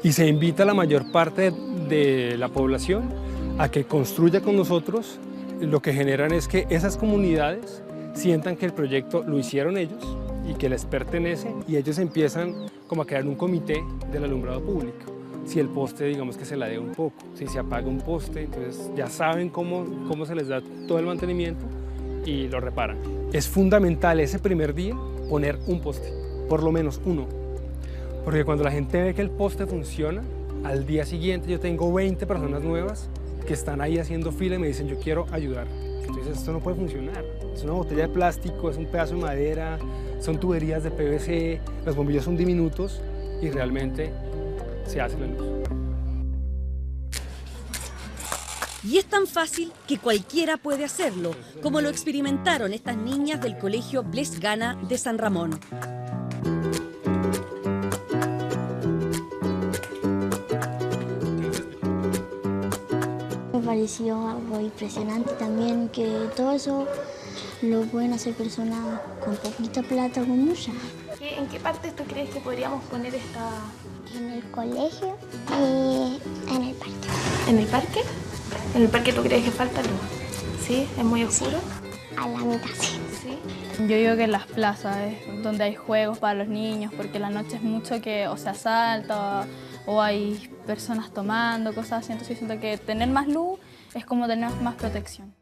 y se invita a la mayor parte de la población a que construya con nosotros. Lo que generan es que esas comunidades sientan que el proyecto lo hicieron ellos y que les pertenece y ellos empiezan como a crear un comité del alumbrado público. Si el poste, digamos que se ladea un poco, si se apaga un poste, entonces ya saben cómo se les da todo el mantenimiento y lo reparan. Es fundamental ese primer día poner un poste, por lo menos uno, porque cuando la gente ve que el poste funciona, al día siguiente yo tengo 20 personas nuevas que están ahí haciendo fila y me dicen yo quiero ayudar. Entonces esto no puede funcionar, es una botella de plástico, es un pedazo de madera, son tuberías de PVC, los bombillos son diminutos y realmente se hace la luz.
Y es tan fácil que cualquiera puede hacerlo, como lo experimentaron estas niñas del colegio Bles Gana de San Ramón.
Me pareció algo impresionante también, que todo eso lo pueden hacer personas con poquita plata o con mucha.
¿En qué parte tú crees que podríamos poner esta...?
En el colegio y en el parque.
¿En el parque? ¿En el parque tú crees que falta luz? ¿Sí? ¿Es muy oscuro?
A la mitad, sí.
¿Sí?
Yo digo que en las plazas es donde hay juegos para los niños, porque la noche es mucho que o se asalta o hay personas tomando, cosas así. Entonces siento que tener más luz es como tener más protección.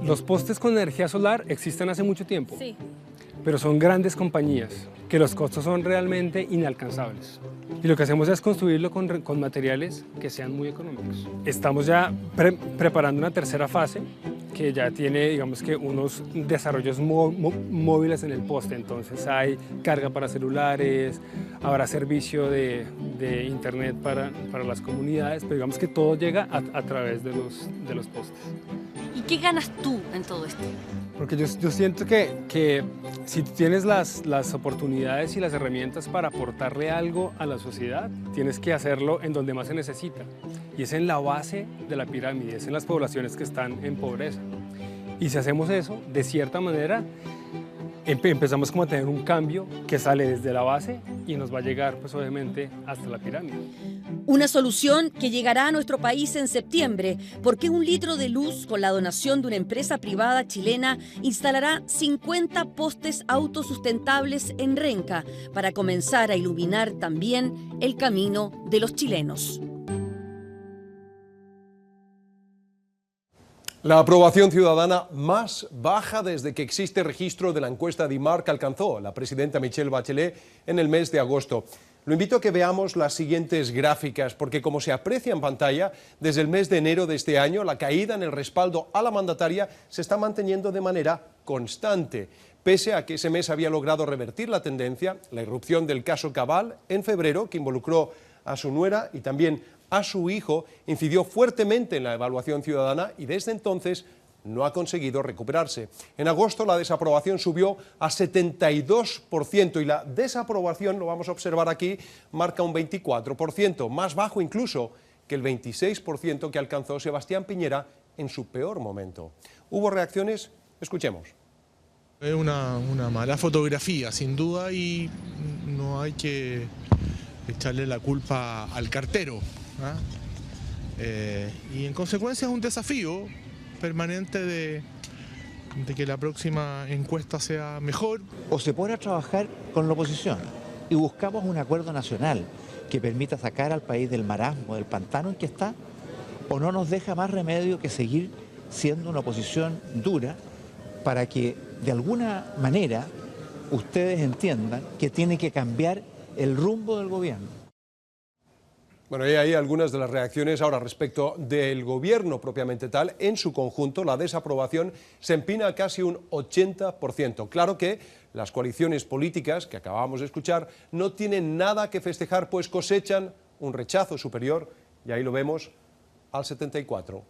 Los postes con energía solar existen hace mucho tiempo,
Sí.
pero son grandes compañías que los costos son realmente inalcanzables. Y lo que hacemos es construirlo con materiales que sean muy económicos. Estamos ya preparando una tercera fase que ya tiene, digamos que, unos desarrollos móviles en el poste. Entonces hay carga para celulares, habrá servicio de internet para las comunidades, pero digamos que todo llega a través de los postes.
¿Y qué ganas tú en todo esto?
Porque yo siento que si tienes las oportunidades y las herramientas para aportarle algo a la sociedad, tienes que hacerlo en donde más se necesita. Y es en la base de la pirámide, es en las poblaciones que están en pobreza. Y si hacemos eso, de cierta manera, empezamos como a tener un cambio que sale desde la base y nos va a llegar pues obviamente hasta la pirámide.
Una solución que llegará a nuestro país en septiembre, porque 1 litro de luz con la donación de una empresa privada chilena instalará 50 postes autosustentables en Renca para comenzar a iluminar también el camino de los chilenos.
La aprobación ciudadana más baja desde que existe registro de la encuesta DIMARC alcanzó la presidenta Michelle Bachelet en el mes de agosto. Lo invito a que veamos las siguientes gráficas, porque como se aprecia en pantalla, desde el mes de enero de este año, la caída en el respaldo a la mandataria se está manteniendo de manera constante. Pese a que ese mes había logrado revertir la tendencia, la irrupción del caso Cabal en febrero, que involucró a su nuera y también a su hijo, incidió fuertemente en la evaluación ciudadana y desde entonces no ha conseguido recuperarse. En agosto la desaprobación subió a 72% y la desaprobación, lo vamos a observar aquí, marca un 24%, más bajo incluso que el 26% que alcanzó Sebastián Piñera en su peor momento. ¿Hubo reacciones? Escuchemos.
Es una mala fotografía, sin duda, y no hay que echarle la culpa al cartero, ¿eh? Y en consecuencia es un desafío permanente de que la próxima encuesta sea mejor.
O se pone a trabajar con la oposición y buscamos un acuerdo nacional que permita sacar al país del marasmo, del pantano en que está, o no nos deja más remedio que seguir siendo una oposición dura para que de alguna manera ustedes entiendan que tiene que cambiar el rumbo del gobierno.
Bueno, y ahí algunas de las reacciones ahora respecto del gobierno propiamente tal. En su conjunto, la desaprobación se empina a casi un 80%. Claro que las coaliciones políticas que acabamos de escuchar no tienen nada que festejar, pues cosechan un rechazo superior, y ahí lo vemos, al 74%.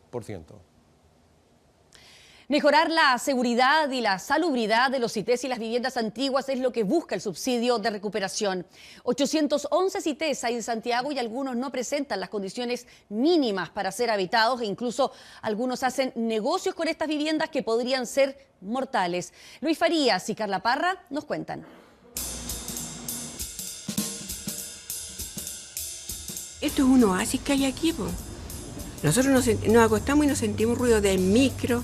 Mejorar la seguridad y la salubridad de los CITES y las viviendas antiguas es lo que busca el subsidio de recuperación. 811 CITES hay en Santiago y algunos no presentan las condiciones mínimas para ser habitados e incluso algunos hacen negocios con estas viviendas que podrían ser mortales. Luis Farías y Carla Parra nos cuentan.
Esto es un oasis que hay aquí, po. Nosotros nos acostamos y nos sentimos ruido de micro.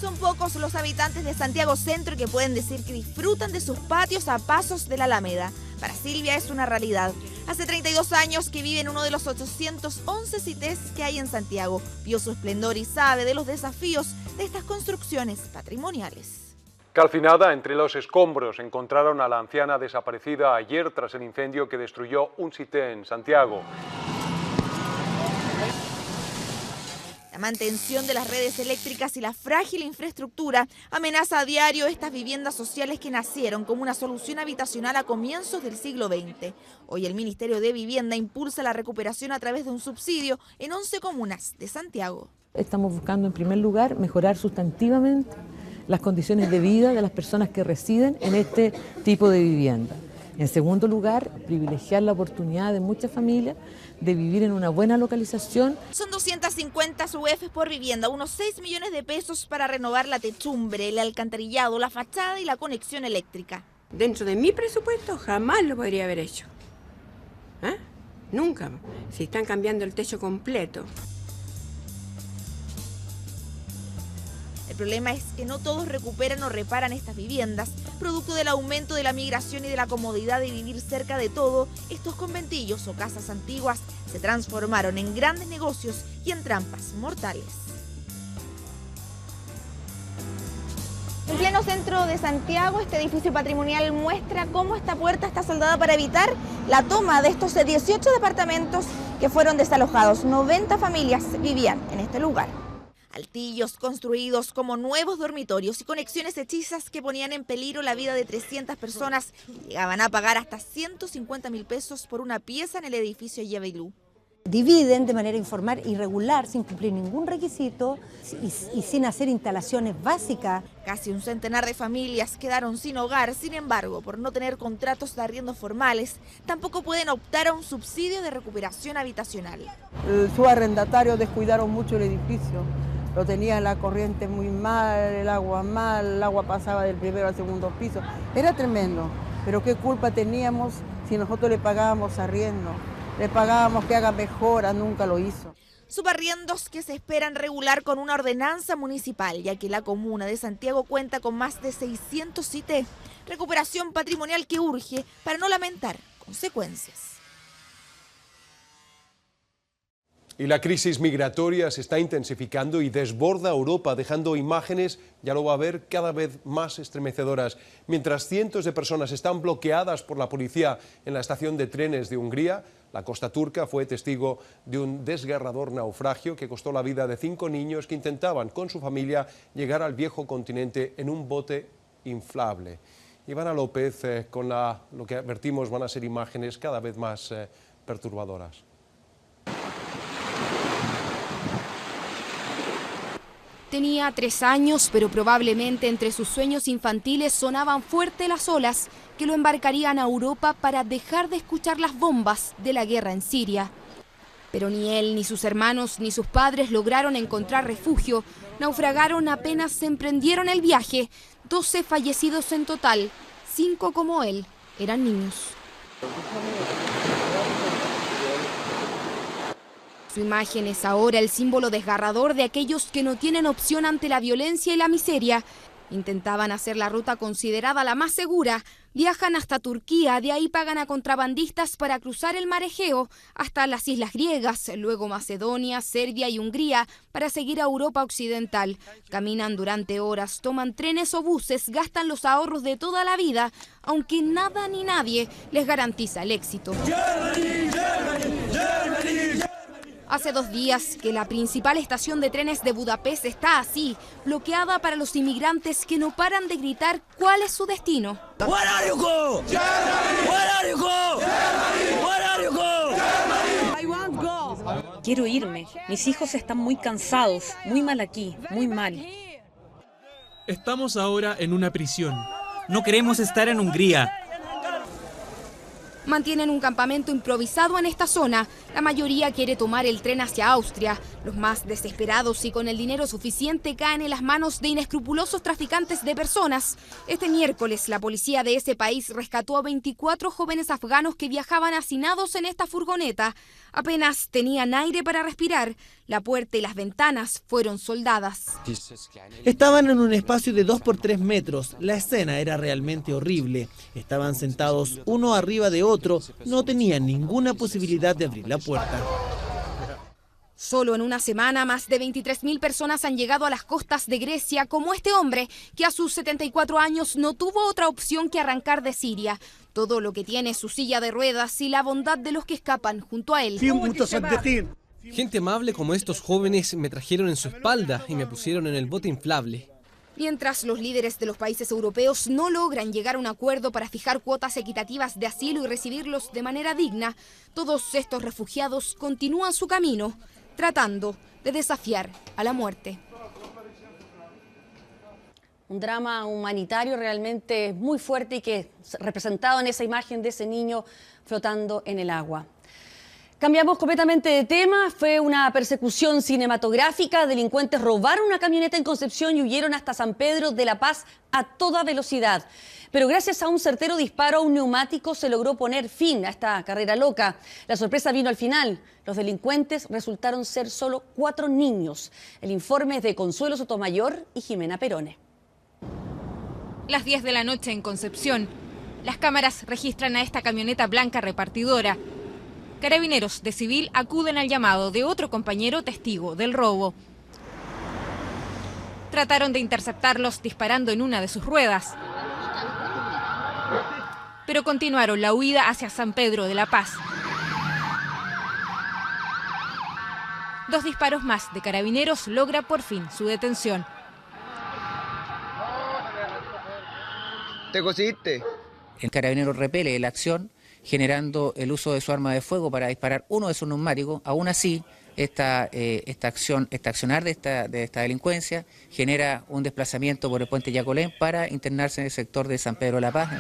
Son pocos los habitantes de Santiago Centro que pueden decir que disfrutan de sus patios a pasos de la Alameda. Para Silvia es una realidad. Hace 32 años que vive en uno de los 811 CITES que hay en Santiago. Vio su esplendor y sabe de los desafíos de estas construcciones patrimoniales.
Calcinada entre los escombros, encontraron a la anciana desaparecida ayer tras el incendio que destruyó un CITE en Santiago.
La mantención de las redes eléctricas y la frágil infraestructura amenaza a diario estas viviendas sociales que nacieron como una solución habitacional a comienzos del siglo XX. Hoy el Ministerio de Vivienda impulsa la recuperación a través de un subsidio en 11 comunas de Santiago.
Estamos buscando en primer lugar mejorar sustantivamente las condiciones de vida de las personas que residen en este tipo de vivienda. En segundo lugar, privilegiar la oportunidad de muchas familias de vivir en una buena localización.
Son 250 UF por vivienda, unos 6 millones de pesos para renovar la techumbre, el alcantarillado, la fachada y la conexión eléctrica.
Dentro de mi presupuesto jamás lo podría haber hecho. ¿Ah? Nunca, si están cambiando el techo completo.
El problema es que no todos recuperan o reparan estas viviendas. Producto del aumento de la migración y de la comodidad de vivir cerca de todo, estos conventillos o casas antiguas se transformaron en grandes negocios y en trampas mortales. En pleno centro de Santiago, este edificio patrimonial muestra cómo esta puerta está soldada para evitar la toma de estos 18 departamentos que fueron desalojados. 90 familias vivían en este lugar. Altillos construidos como nuevos dormitorios y conexiones hechizas que ponían en peligro la vida de 300 personas llegaban a pagar hasta 150.000 pesos por una pieza en el edificio Yabeilú.
Dividen de manera informal, irregular, sin cumplir ningún requisito y sin hacer instalaciones básicas.
Casi un centenar de familias quedaron sin hogar, sin embargo, por no tener contratos de arriendo formales, tampoco pueden optar a un subsidio de recuperación habitacional.
Sus arrendatarios descuidaron mucho el edificio.
lo tenía la corriente muy mal, el agua pasaba del primero al segundo piso. Era tremendo, pero qué culpa teníamos si nosotros le pagábamos arriendo, le pagábamos que haga mejoras, nunca lo hizo.
Subarriendos que se esperan regular con una ordenanza municipal, ya que la comuna de Santiago cuenta con más de 600 CIT. Recuperación patrimonial que urge para no lamentar consecuencias.
Y la crisis migratoria se está intensificando y desborda Europa, dejando imágenes, ya lo va a ver, cada vez más estremecedoras. Mientras cientos de personas están bloqueadas por la policía en la estación de trenes de Hungría, la costa turca fue testigo de un desgarrador naufragio que costó la vida de 5 niños que intentaban con su familia llegar al viejo continente en un bote inflable. Ivana López, con lo que advertimos van a ser imágenes cada vez más perturbadoras.
Tenía 3 años, pero probablemente entre sus sueños infantiles sonaban fuerte las olas que lo embarcarían a Europa para dejar de escuchar las bombas de la guerra en Siria. Pero ni él, ni sus hermanos, ni sus padres lograron encontrar refugio. Naufragaron apenas se emprendieron el viaje. 12 fallecidos en total, 5 como él, eran niños. Su imagen es ahora el símbolo desgarrador de aquellos que no tienen opción ante la violencia y la miseria. Intentaban hacer la ruta considerada la más segura. Viajan hasta Turquía, de ahí pagan a contrabandistas para cruzar el mar Egeo hasta las islas griegas, luego Macedonia, Serbia y Hungría para seguir a Europa Occidental. Caminan durante horas, toman trenes o buses, gastan los ahorros de toda la vida, aunque nada ni nadie les garantiza el éxito. Hace 2 días que la principal estación de trenes de Budapest está así, bloqueada para los inmigrantes que no paran de gritar cuál es su destino.
Where are you go? Germany! Where are you go? Germany! Where are you go?
I want go. Quiero irme. Mis hijos están muy cansados, muy mal aquí, muy mal.
Estamos ahora en una prisión.
No queremos estar en Hungría.
Mantienen un campamento improvisado en esta zona. La mayoría quiere tomar el tren hacia Austria. Los más desesperados y con el dinero suficiente caen en las manos de inescrupulosos traficantes de personas. Este miércoles, la policía de ese país rescató a 24 jóvenes afganos que viajaban hacinados en esta furgoneta. Apenas tenían aire para respirar. La puerta y las ventanas fueron soldadas.
Estaban en un espacio de 2 por 3 metros. La escena era realmente horrible. Estaban sentados uno arriba de otro. No tenían ninguna posibilidad de abrir la puerta.
Solo en una semana, más de 23.000 personas han llegado a las costas de Grecia, como este hombre, que a sus 74 años no tuvo otra opción que arrancar de Siria. Todo lo que tiene es su silla de ruedas y la bondad de los que escapan junto a él.
Gente amable como estos jóvenes me trajeron en su espalda y me pusieron en el bote inflable.
Mientras los líderes de los países europeos no logran llegar a un acuerdo para fijar cuotas equitativas de asilo y recibirlos de manera digna, todos estos refugiados continúan su camino, tratando de desafiar a la muerte.
Un drama humanitario realmente muy fuerte y que representado en esa imagen de ese niño flotando en el agua. Cambiamos completamente de tema. Fue una persecución cinematográfica. Delincuentes robaron una camioneta en Concepción y huyeron hasta San Pedro de la Paz a toda velocidad. Pero gracias a un certero disparo a un neumático se logró poner fin a esta carrera loca. La sorpresa vino al final. Los delincuentes resultaron ser solo 4 niños. El informe es de Consuelo Sotomayor y Jimena Perone.
Las 10 de la noche en Concepción. Las cámaras registran a esta camioneta blanca repartidora. Carabineros de civil acuden al llamado de otro compañero testigo del robo. Trataron de interceptarlos disparando en una de sus ruedas, pero continuaron la huida hacia San Pedro de la Paz. 2 disparos más de Carabineros logra por fin su detención.
¿Te cosiste?
El Carabinero repele la acción, generando el uso de su arma de fuego para disparar uno de sus neumáticos. Aún así, este accionar de esta delincuencia genera un desplazamiento por el puente Yacolén para internarse en el sector de San Pedro de la Paz.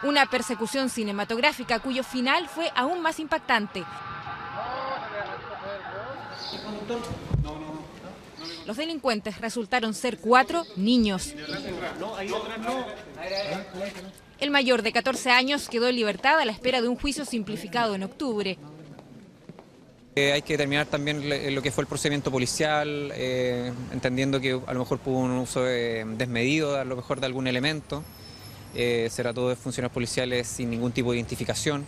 Una persecución cinematográfica cuyo final fue aún más impactante.
Los delincuentes resultaron ser 4 niños. El mayor de 14 años quedó en libertad a la espera de un juicio simplificado en octubre.
Hay que determinar también lo que fue el procedimiento policial, entendiendo que a lo mejor hubo un uso desmedido a lo mejor de algún elemento. Se trató de funcionarios policiales sin ningún tipo de identificación,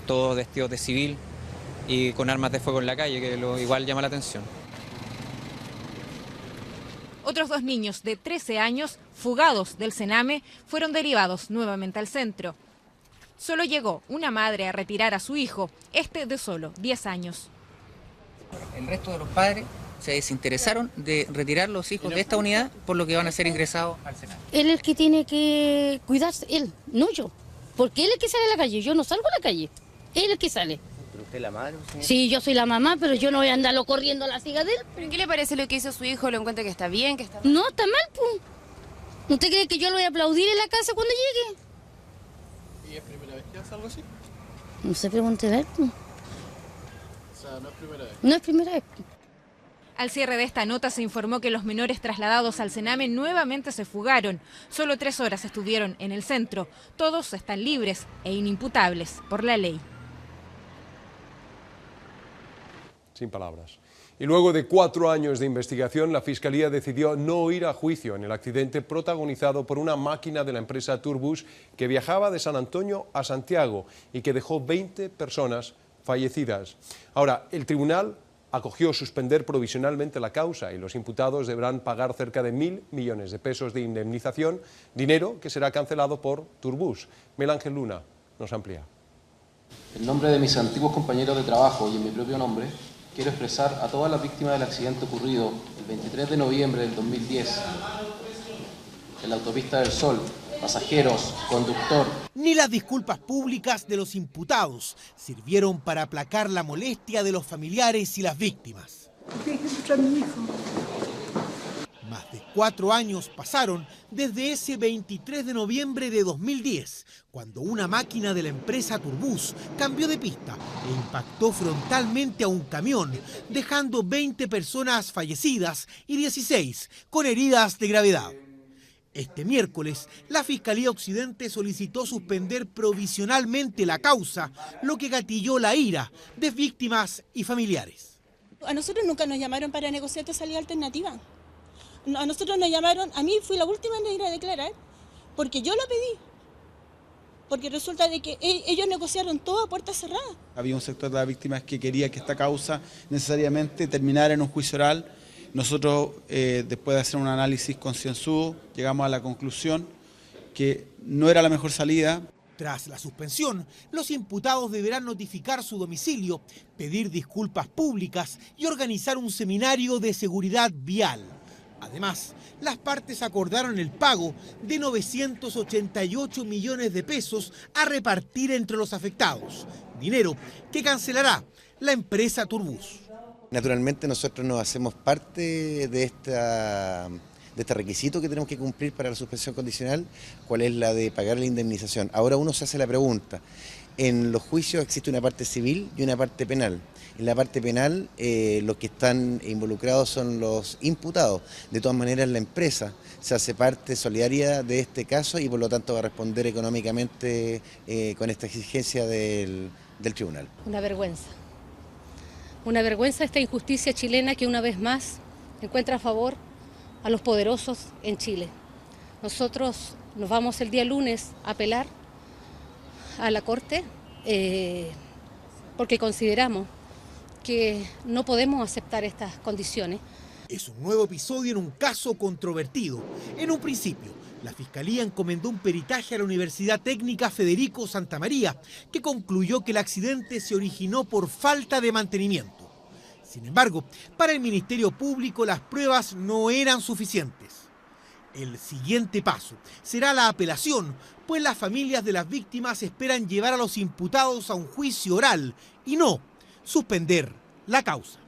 todos vestidos de civil y con armas de fuego en la calle, que igual llama la atención.
Otros 2 niños de 13 años, fugados del Sename, fueron derivados nuevamente al centro. Solo llegó una madre a retirar a su hijo, este de solo 10 años.
El resto de los padres se desinteresaron de retirar los hijos de esta unidad, por lo que van a ser ingresados al Sename.
Él es el que tiene que cuidarse, él, no yo. Porque él es el que sale a la calle, yo no salgo a la calle. Él es el que sale.
¿Pero usted es la madre?
Sí, yo soy la mamá, pero yo no voy a andarlo corriendo a la siga de él.
¿Pero qué le parece lo que hizo su hijo? ¿Lo encuentra que está bien, que está mal?
No, está mal, pues. ¿Usted cree que yo lo voy a aplaudir en la casa cuando llegue?
¿Y es primera vez que hace algo así?
No se pregunte a él, pues.
O sea, no es primera vez.
No es primera vez.
Al cierre de esta nota se informó que los menores trasladados al Sename nuevamente se fugaron. Solo 3 horas estuvieron en el centro. Todos están libres e inimputables por la ley.
Sin palabras. Y luego de 4 años de investigación, la Fiscalía decidió no ir a juicio en el accidente protagonizado por una máquina de la empresa Turbus que viajaba de San Antonio a Santiago y que dejó 20 personas fallecidas. Ahora, el tribunal acogió suspender provisionalmente la causa y los imputados deberán pagar cerca de 1.000 millones de pesos de indemnización, dinero que será cancelado por Turbus. Miguel Ángel Luna nos amplía.
En nombre de mis antiguos compañeros de trabajo y en mi propio nombre, quiero expresar a todas las víctimas del accidente ocurrido el 23 de noviembre del 2010 en la autopista del Sol, pasajeros, conductor.
Ni las disculpas públicas de los imputados sirvieron para aplacar la molestia de los familiares y las víctimas. Más de 4 años pasaron desde ese 23 de noviembre de 2010, cuando una máquina de la empresa Turbus cambió de pista e impactó frontalmente a un camión, dejando 20 personas fallecidas y 16 con heridas de gravedad. Este miércoles, la Fiscalía Occidente solicitó suspender provisionalmente la causa, lo que gatilló la ira de víctimas y familiares.
A nosotros nunca nos llamaron para negociar esta salida alternativa. A nosotros nos llamaron, a mí fui la última en ir a declarar, porque yo lo pedí. Porque resulta de que ellos negociaron todo a puertas cerradas.
Había un sector de las víctimas que quería que esta causa necesariamente terminara en un juicio oral. Nosotros, después de hacer un análisis concienzudo, llegamos a la conclusión que no era la mejor salida.
Tras la suspensión, los imputados deberán notificar su domicilio, pedir disculpas públicas y organizar un seminario de seguridad vial. Además, las partes acordaron el pago de 988 millones de pesos a repartir entre los afectados, dinero que cancelará la empresa Turbus.
Naturalmente nosotros nos hacemos parte de este requisito que tenemos que cumplir para la suspensión condicional, cuál es la de pagar la indemnización. Ahora uno se hace la pregunta, en los juicios existe una parte civil y una parte penal. En la parte penal los que están involucrados son los imputados. De todas maneras la empresa se hace parte solidaria de este caso y por lo tanto va a responder económicamente con esta exigencia del tribunal.
Una vergüenza esta injusticia chilena que una vez más encuentra a favor a los poderosos en Chile. Nosotros nos vamos el día lunes a apelar a la Corte porque consideramos que no podemos aceptar estas condiciones.
Es un nuevo episodio en un caso controvertido. En un principio, la Fiscalía encomendó un peritaje a la Universidad Técnica Federico Santa María, que concluyó que el accidente se originó por falta de mantenimiento. Sin embargo, para el Ministerio Público las pruebas no eran suficientes. El siguiente paso será la apelación, pues las familias de las víctimas esperan llevar a los imputados a un juicio oral y no suspender la causa.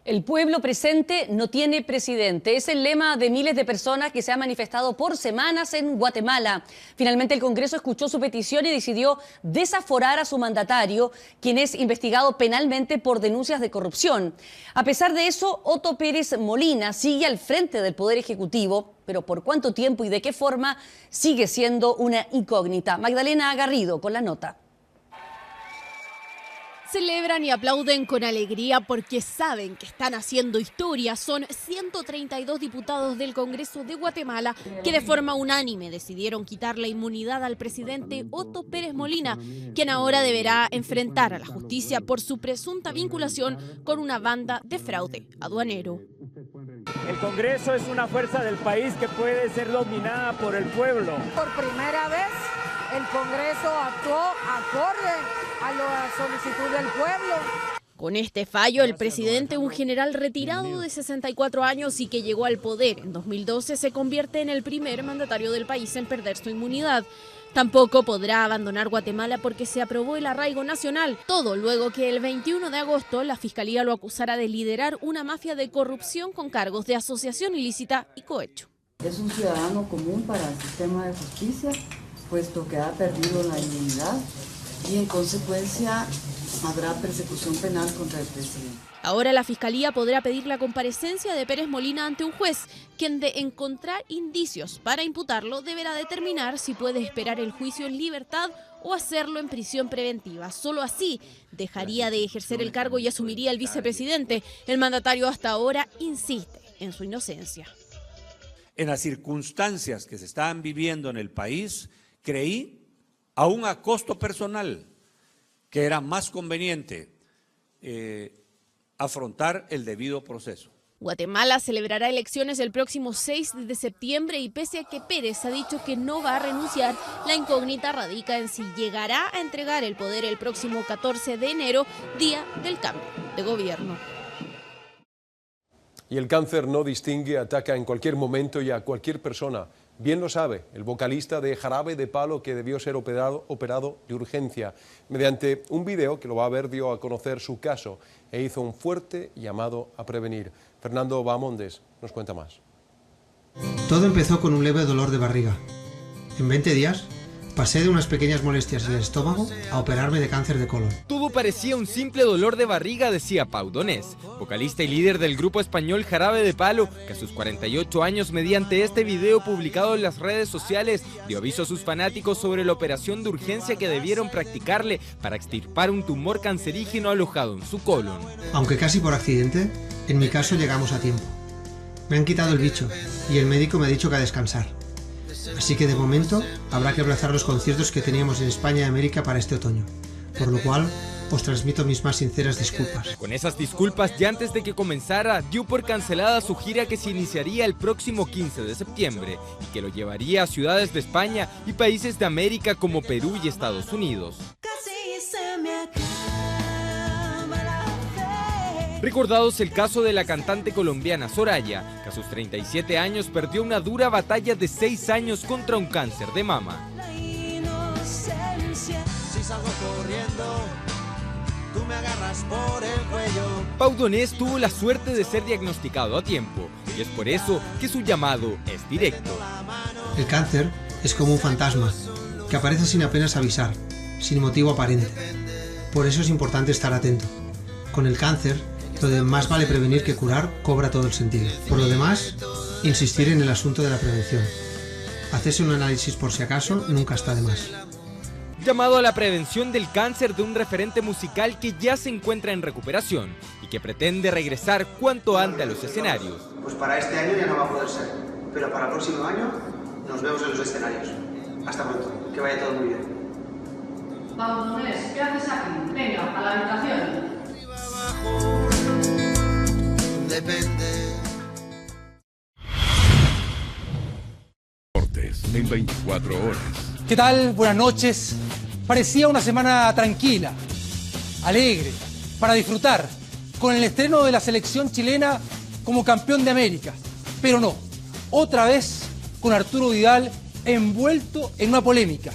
El pueblo presente no tiene presidente. Es el lema de miles de personas que se han manifestado por semanas en Guatemala. Finalmente el Congreso escuchó su petición y decidió desaforar a su mandatario, quien es investigado penalmente por denuncias de corrupción. A pesar de eso, Otto Pérez Molina sigue al frente del Poder Ejecutivo, pero por cuánto tiempo y de qué forma sigue siendo una incógnita. Magdalena Garrido con la nota.
Celebran y aplauden con alegría porque saben que están haciendo historia. Son 132 diputados del Congreso de Guatemala que de forma unánime decidieron quitar la inmunidad al presidente Otto Pérez Molina, quien ahora deberá enfrentar a la justicia por su presunta vinculación con una banda de fraude aduanero.
El Congreso es una fuerza del país que puede ser dominada por el pueblo.
Por primera vez el Congreso actuó acorde a la solicitud del pueblo.
Con este fallo, el presidente, un general retirado de 64 años y que llegó al poder en 2012, se convierte en el primer mandatario del país en perder su inmunidad. Tampoco podrá abandonar Guatemala porque se aprobó el arraigo nacional, todo luego que el 21 de agosto la Fiscalía lo acusara de liderar una mafia de corrupción con cargos de asociación ilícita y cohecho.
Es un ciudadano común para el sistema de justicia, puesto que ha perdido la inmunidad y en consecuencia habrá persecución penal contra el presidente.
Ahora la Fiscalía podrá pedir la comparecencia de Pérez Molina ante un juez, quien de encontrar indicios para imputarlo deberá determinar si puede esperar el juicio en libertad o hacerlo en prisión preventiva. Solo así dejaría de ejercer el cargo y asumiría el vicepresidente. El mandatario hasta ahora insiste en su inocencia.
En las circunstancias que se estaban viviendo en el país, creí, aún a costo personal, que era más conveniente afrontar el debido proceso.
Guatemala celebrará elecciones el próximo 6 de septiembre y pese a que Pérez ha dicho que no va a renunciar, la incógnita radica en si llegará a entregar el poder el próximo 14 de enero, día del cambio de gobierno.
Y el cáncer no distingue, ataca en cualquier momento y a cualquier persona. Bien lo sabe el vocalista de Jarabe de Palo, que debió ser operado de urgencia. Mediante un vídeo que lo va a ver, dio a conocer su caso e hizo un fuerte llamado a prevenir. Fernando Bahamondes nos cuenta más.
Todo empezó con un leve dolor de barriga. En 20 días pasé de unas pequeñas molestias en el estómago a operarme de cáncer de colon.
Todo parecía un simple dolor de barriga, decía Pau Donés, vocalista y líder del grupo español Jarabe de Palo, que a sus 48 años, mediante este video publicado en las redes sociales, dio aviso a sus fanáticos sobre la operación de urgencia que debieron practicarle para extirpar un tumor cancerígeno alojado en su colon.
Aunque casi por accidente, en mi caso llegamos a tiempo. Me han quitado el bicho y el médico me ha dicho que a descansar. Así que de momento habrá que aplazar los conciertos que teníamos en España y América para este otoño, por lo cual os transmito mis más sinceras disculpas.
Con esas disculpas, ya antes de que comenzara, dio por cancelada su gira que se iniciaría el próximo 15 de septiembre y que lo llevaría a ciudades de España y países de América como Perú y Estados Unidos. Recordados el caso de la cantante colombiana Soraya, que a sus 37 años perdió una dura batalla de 6 años contra un cáncer de mama.
Si salgo corriendo, tú me agarras por el cuello.
Pau Donés tuvo la suerte de ser diagnosticado a tiempo, y es por eso que su llamado es directo.
El cáncer es como un fantasma, que aparece sin apenas avisar, sin motivo aparente. Por eso es importante estar atento. Con el cáncer, lo de más vale prevenir que curar cobra todo el sentido. Por lo demás, insistir en el asunto de la prevención. Hacerse un análisis por si acaso nunca está de más.
Llamado a la prevención del cáncer de un referente musical que ya se encuentra en recuperación y que pretende regresar cuanto antes a los escenarios.
Pues para este año ya no va a poder ser, pero para el próximo año nos vemos en los escenarios. Hasta pronto, que vaya todo muy bien.
Pau Donés, ¿qué haces aquí? Venga, a la habitación.
Depende.
En 24 horas.
¿Qué tal? Buenas noches. Parecía una semana tranquila, alegre, para disfrutar, con el estreno de la selección chilena como campeón de América. Pero no, otra vez con Arturo Vidal envuelto en una polémica.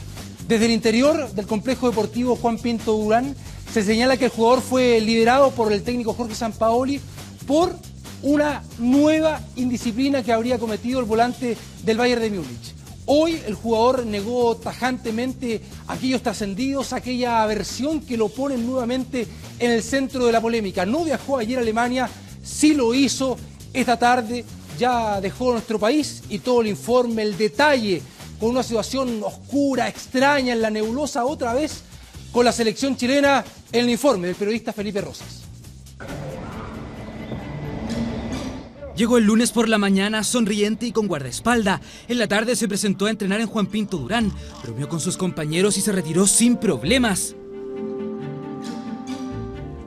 Desde el interior del complejo deportivo Juan Pinto Durán se señala que el jugador fue liberado por el técnico Jorge Sampaoli por una nueva indisciplina que habría cometido el volante del Bayern de Múnich. Hoy el jugador negó tajantemente aquellos trascendidos, aquella aversión que lo pone nuevamente en el centro de la polémica. No viajó ayer a Alemania, sí lo hizo esta tarde, ya dejó nuestro país y todo el informe, el detalle, con una situación oscura, extraña, en la nebulosa otra vez, con la selección chilena, en el informe del periodista Felipe Rosas.
Llegó el lunes por la mañana sonriente y con guardaespaldas. En la tarde se presentó a entrenar en Juan Pinto Durán, bromeó con sus compañeros y se retiró sin problemas.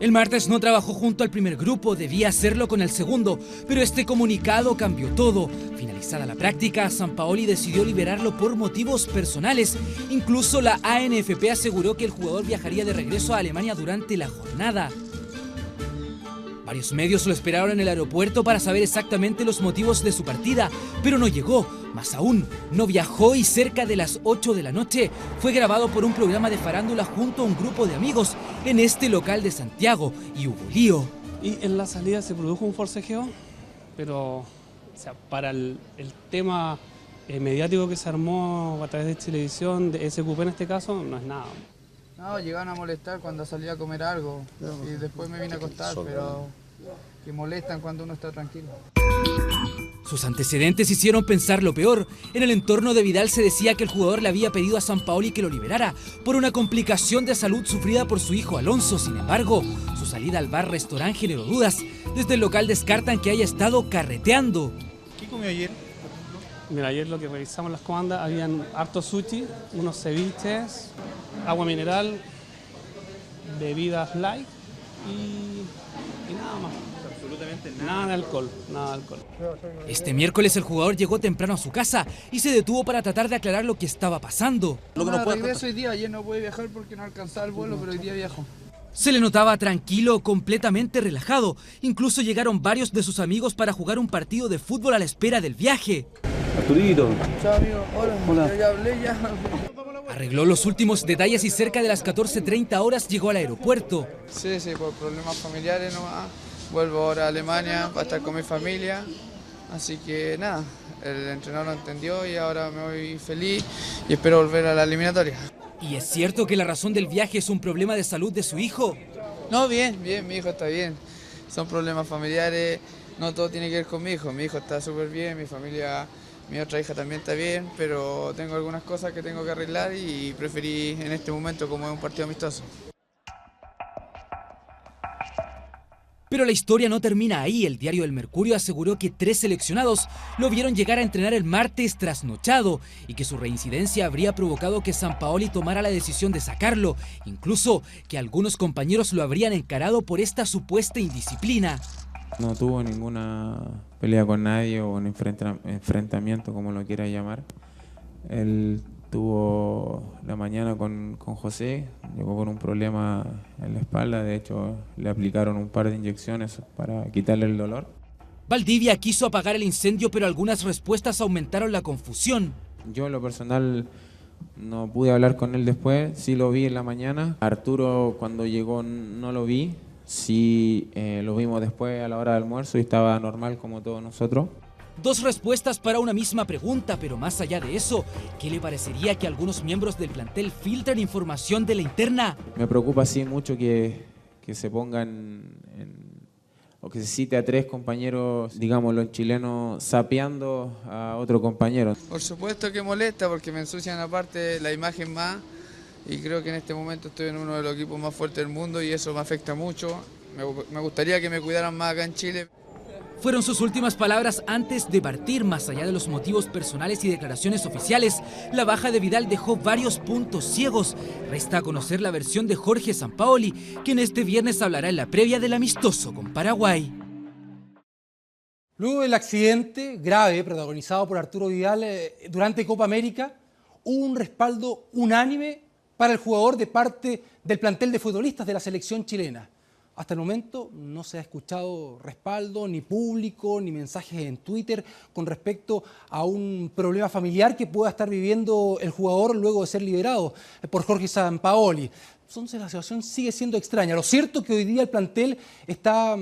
El martes no trabajó junto al primer grupo, debía hacerlo con el segundo, pero este comunicado cambió todo. Finalizada la práctica, Sampaoli decidió liberarlo por motivos personales. Incluso la ANFP aseguró que el jugador viajaría de regreso a Alemania durante la jornada. Varios medios lo esperaron en el aeropuerto para saber exactamente los motivos de su partida, pero no llegó. Más aún, no viajó y cerca de las 8 de la noche fue grabado por un programa de farándula junto a un grupo de amigos en este local de Santiago y hubo lío.
Y en la salida se produjo un forcejeo, pero para el tema mediático que se armó a través de televisión, de SQP en este caso, no es nada.
No, llegaron a molestar cuando salí a comer algo y después me vine a acostar, pero que molestan cuando uno está tranquilo.
Sus antecedentes hicieron pensar lo peor. En el entorno de Vidal se decía que el jugador le había pedido a Sampaoli que lo liberara por una complicación de salud sufrida por su hijo Alonso. Sin embargo, su salida al bar-restaurante generó dudas. Desde el local descartan que haya estado carreteando.
¿Qué comió ayer? Mira, ayer lo que revisamos las comandas, habían harto sushi, unos ceviches, agua mineral, bebidas light y nada más. Absolutamente nada de alcohol, nada de alcohol.
Este miércoles el jugador llegó temprano a su casa y se detuvo para tratar de aclarar lo que estaba pasando.
Regreso hoy día, ayer no pude viajar porque no alcanzaba el vuelo, pero hoy día viajo.
Se le notaba tranquilo, completamente relajado. Incluso llegaron varios de sus amigos para jugar un partido de fútbol a la espera del viaje.
Arturito. Chao, amigo. Hola. Yo ya hablé, ya.
Arregló los últimos detalles y cerca de las 14:30 horas llegó al aeropuerto.
Sí, por problemas familiares nomás. Vuelvo ahora a Alemania para estar con mi familia. Así que nada, el entrenador lo entendió y ahora me voy feliz y espero volver a la eliminatoria.
¿Y es cierto que la razón del viaje es un problema de salud de su hijo?
No, bien, mi hijo está bien. Son problemas familiares, no todo tiene que ver con mi hijo está súper bien, mi familia, mi otra hija también está bien, pero tengo algunas cosas que tengo que arreglar y preferí en este momento como es un partido amistoso.
Pero la historia no termina ahí. El diario El Mercurio aseguró que 3 seleccionados lo vieron llegar a entrenar el martes trasnochado y que su reincidencia habría provocado que Sampaoli tomara la decisión de sacarlo, incluso que algunos compañeros lo habrían encarado por esta supuesta indisciplina.
No tuvo ninguna pelea con nadie o un enfrentamiento, como lo quiera llamar. Él tuvo la mañana con José, llegó con un problema en la espalda, de hecho le aplicaron un par de inyecciones para quitarle el dolor.
Valdivia quiso apagar el incendio, pero algunas respuestas aumentaron la confusión.
Yo en lo personal no pude hablar con él después, sí lo vi en la mañana. Arturo cuando llegó no lo vi, sí lo vimos después a la hora del almuerzo y estaba normal como todos nosotros.
2 respuestas para una misma pregunta, pero más allá de eso, ¿qué le parecería que algunos miembros del plantel filtren información de la interna?
Me preocupa sí mucho que se pongan o que se cite a 3 compañeros, digámoslo en chileno, sapeando a otro compañero.
Por supuesto que molesta porque me ensucian aparte la imagen más y creo que en este momento estoy en uno de los equipos más fuertes del mundo y eso me afecta mucho. Me gustaría que me cuidaran más acá en Chile.
Fueron sus últimas palabras antes de partir. Más allá de los motivos personales y declaraciones oficiales, la baja de Vidal dejó varios puntos ciegos. Resta conocer la versión de Jorge Sampaoli, quien este viernes hablará en la previa del amistoso con Paraguay.
Luego del accidente grave protagonizado por Arturo Vidal durante Copa América, hubo un respaldo unánime para el jugador de parte del plantel de futbolistas de la selección chilena. Hasta el momento no se ha escuchado respaldo, ni público, ni mensajes en Twitter con respecto a un problema familiar que pueda estar viviendo el jugador luego de ser liberado por Jorge Sampaoli. Entonces la situación sigue siendo extraña. Lo cierto es que hoy día el plantel está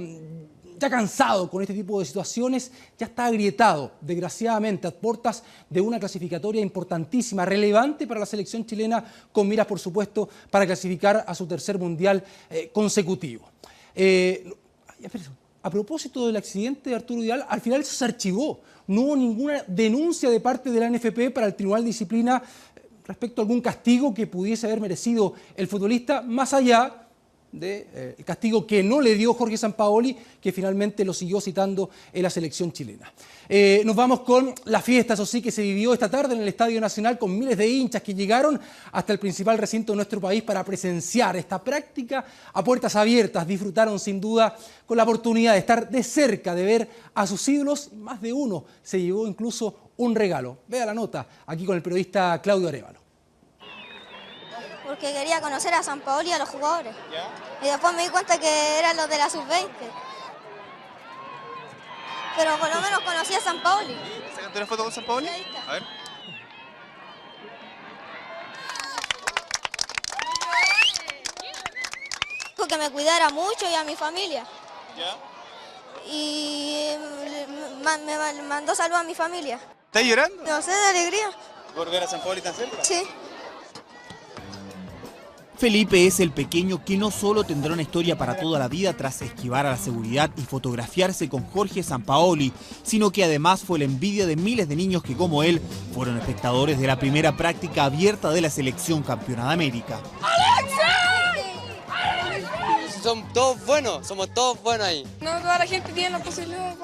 ya cansado con este tipo de situaciones, ya está agrietado, desgraciadamente, a puertas de una clasificatoria importantísima, relevante para la selección chilena, con miras, por supuesto, para clasificar a su tercer mundial consecutivo. A propósito del accidente de Arturo Vidal, al final eso se archivó. No hubo ninguna denuncia de parte de la NFP para el Tribunal de Disciplina respecto a algún castigo que pudiese haber merecido el futbolista, más allá del castigo que no le dio Jorge Sampaoli, que finalmente lo siguió citando en la selección chilena. Nos vamos con la fiesta, eso sí, que se vivió esta tarde en el Estadio Nacional con miles de hinchas que llegaron hasta el principal recinto de nuestro país para presenciar esta práctica a puertas abiertas. Disfrutaron sin duda con la oportunidad de estar de cerca, de ver a sus ídolos. Más de uno se llevó incluso un regalo. Vea la nota aquí con el periodista Claudio Arévalo.
Porque quería conocer a Sampaoli y a los jugadores. Y después me di cuenta que eran los de la sub-20. Pero por lo menos conocí a Sampaoli.
¿Sacaste una foto con Sampaoli? A ver.
Dijo que me cuidara mucho y a mi familia.
¿Ya?
Y me mandó saludos a mi familia.
¿Estás llorando?
No sé, de alegría.
¿Por ver a Sampaoli tan cerca?
Sí.
Felipe es el pequeño que no solo tendrá una historia para toda la vida tras esquivar a la seguridad y fotografiarse con Jorge Sampaoli, sino que además fue la envidia de miles de niños que, como él, fueron espectadores de la primera práctica abierta de la selección campeona de América.
Son todos buenos, somos todos buenos ahí.
No toda la gente tiene la posibilidad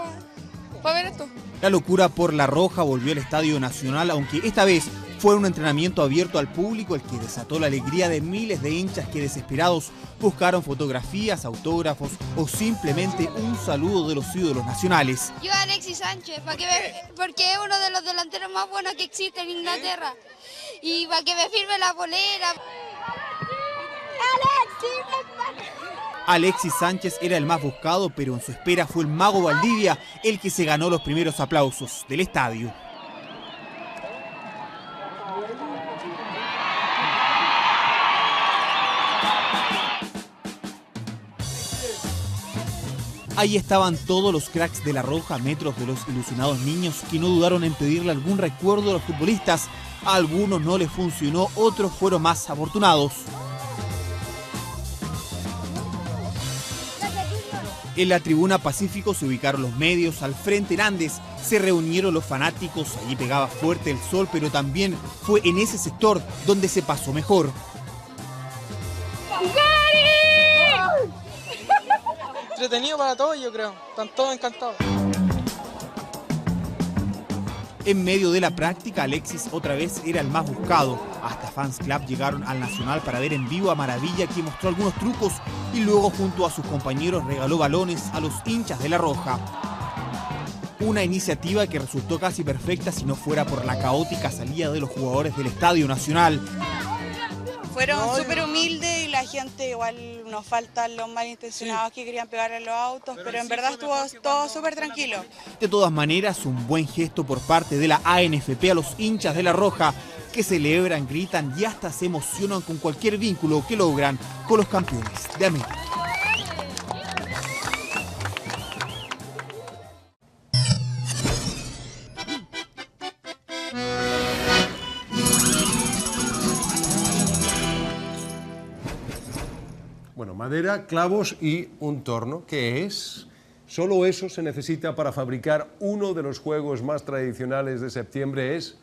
para ver esto.
La locura por La Roja volvió al Estadio Nacional, aunque esta vez fue un entrenamiento abierto al público el que desató la alegría de miles de hinchas que desesperados buscaron fotografías, autógrafos o simplemente un saludo de los ídolos nacionales.
Yo Alexis Sánchez, porque es uno de los delanteros más buenos que existe en Inglaterra. Y para que me firme la polera.
Alexis Sánchez era el más buscado, pero en su espera fue el Mago Valdivia el que se ganó los primeros aplausos del estadio. Ahí estaban todos los cracks de La Roja, a metros de los ilusionados niños que no dudaron en pedirle algún recuerdo a los futbolistas. A algunos no les funcionó, otros fueron más afortunados. En la tribuna Pacífico se ubicaron los medios, al frente en Andes se reunieron los fanáticos, allí pegaba fuerte el sol, pero también fue en ese sector donde se pasó mejor.
Entretenido para todos, yo creo. Están todos encantados.
En medio de la práctica, Alexis otra vez era el más buscado. Hasta Fans Club llegaron al Nacional para ver en vivo a Maravilla, que mostró algunos trucos y luego junto a sus compañeros regaló balones a los hinchas de La Roja. Una iniciativa que resultó casi perfecta si no fuera por la caótica salida de los jugadores del Estadio Nacional.
Fueron súper humildes y la gente igual nos faltan los malintencionados que querían pegar a los autos, pero en verdad estuvo todo súper tranquilo.
De todas maneras, un buen gesto por parte de la ANFP a los hinchas de La Roja, que celebran, gritan y hasta se emocionan con cualquier vínculo que logran con los campeones de América.
Bueno, madera, clavos y un torno. ¿Qué es? Solo eso se necesita para fabricar uno de los juegos más tradicionales de septiembre, es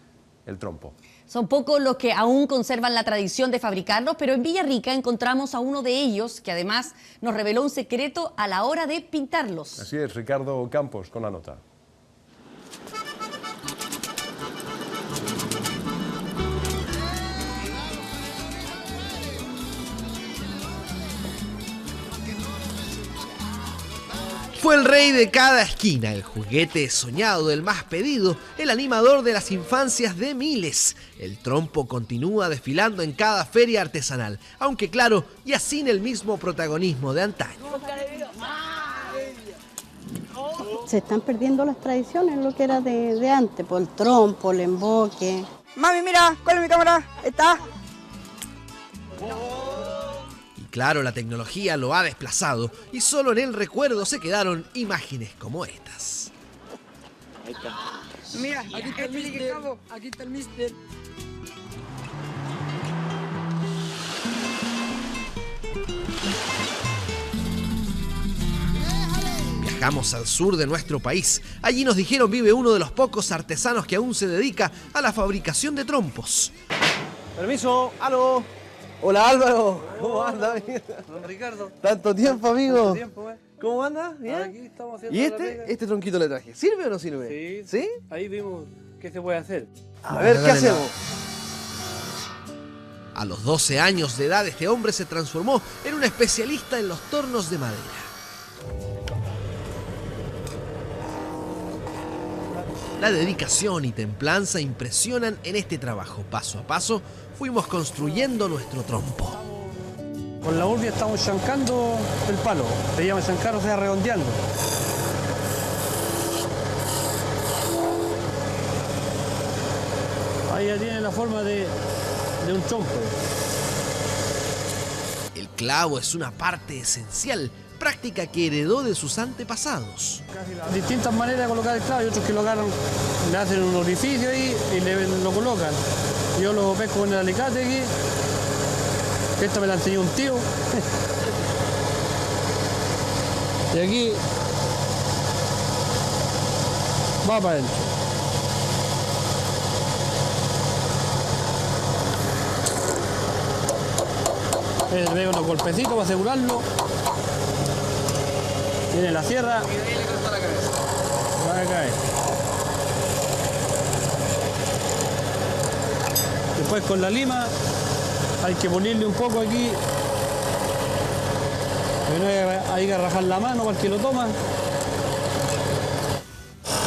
el trompo.
Son pocos los que aún conservan la tradición de fabricarlos, pero en Villarrica encontramos a uno de ellos que además nos reveló un secreto a la hora de pintarlos.
Así es, Ricardo Campos con la nota.
Fue el rey de cada esquina, el juguete soñado del más pedido, el animador de las infancias de miles. El trompo continúa desfilando en cada feria artesanal, aunque claro, ya sin el mismo protagonismo de antaño.
Se están perdiendo las tradiciones, lo que era de antes, por el trompo, el emboque.
Mami, mira, ¿cuál es mi cámara? ¿Está?
claro, la tecnología lo ha desplazado y solo en el recuerdo se quedaron imágenes como estas.
Ahí está.
Mira, aquí está el mister. Aquí está el mister.
Viajamos al sur de nuestro país. Allí nos dijeron vive uno de los pocos artesanos que aún se dedica a la fabricación de trompos.
Permiso, aló. Hola Álvaro, ¿cómo anda?
Don Ricardo.
Tanto tiempo, amigo.
Tanto tiempo,
¿Cómo anda? ¿Bien?
Aquí estamos haciendo
¿Y
la pega.
este tronquito le traje? ¿Sirve o no sirve?
Sí, ¿sí? Ahí vimos qué se puede hacer.
A ver, ¿qué hacemos?
A los 12 años de edad, este hombre se transformó en un especialista en los tornos de madera. La dedicación y templanza impresionan en este trabajo. Paso a paso, fuimos construyendo nuestro trompo.
Con la urbia estamos chancando el palo. Se llama chancar, o sea, redondeando. Ahí ya tiene la forma de un trompo.
El clavo es una parte esencial, práctica que heredó de sus antepasados.
Distintas maneras de colocar el clavo, hay otros que lo agarran, le hacen un orificio ahí y lo colocan. Yo lo pesco con el alicate aquí, que esta me la enseñó un tío. Y aquí va para adentro. Le veo unos golpecitos para asegurarlo. Tiene la sierra. Y de ahí le corta la cabeza. Va a caer. Después con la lima hay que ponerle un poco aquí. No hay que rajar la mano para el que lo toma.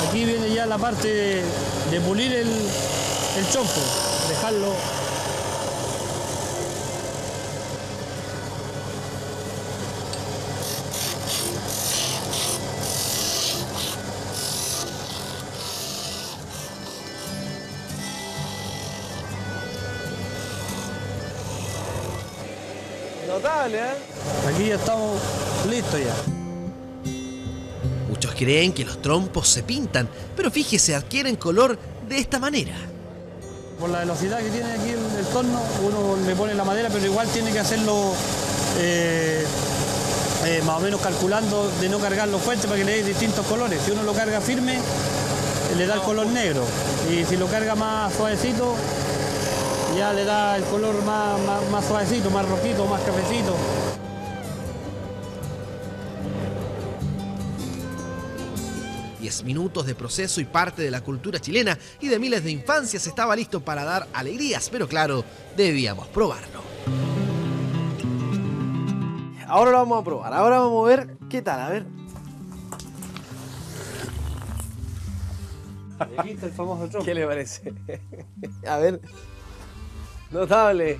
Aquí viene ya la parte de pulir el chompo. Dejarlo.
Notable, ¿eh?
Aquí ya estamos listos ya.
Muchos creen que los trompos se pintan, pero fíjese, adquieren color de esta manera.
Por la velocidad que tiene aquí el torno, uno le pone la madera, pero igual tiene que hacerlo más o menos calculando de no cargarlo fuerte para que le dé distintos colores. Si uno lo carga firme, le da el color negro. Y si lo carga más suavecito, ya le da el color más suavecito, más rojito, más cafecito.
Minutos de proceso y parte de la cultura chilena y de miles de infancias estaba listo para dar alegrías, pero claro, debíamos probarlo.
Ahora lo vamos a probar, ahora vamos a ver qué tal, a ver.
Aquí está el famoso trompo.
¿Qué le parece? A ver. Notable.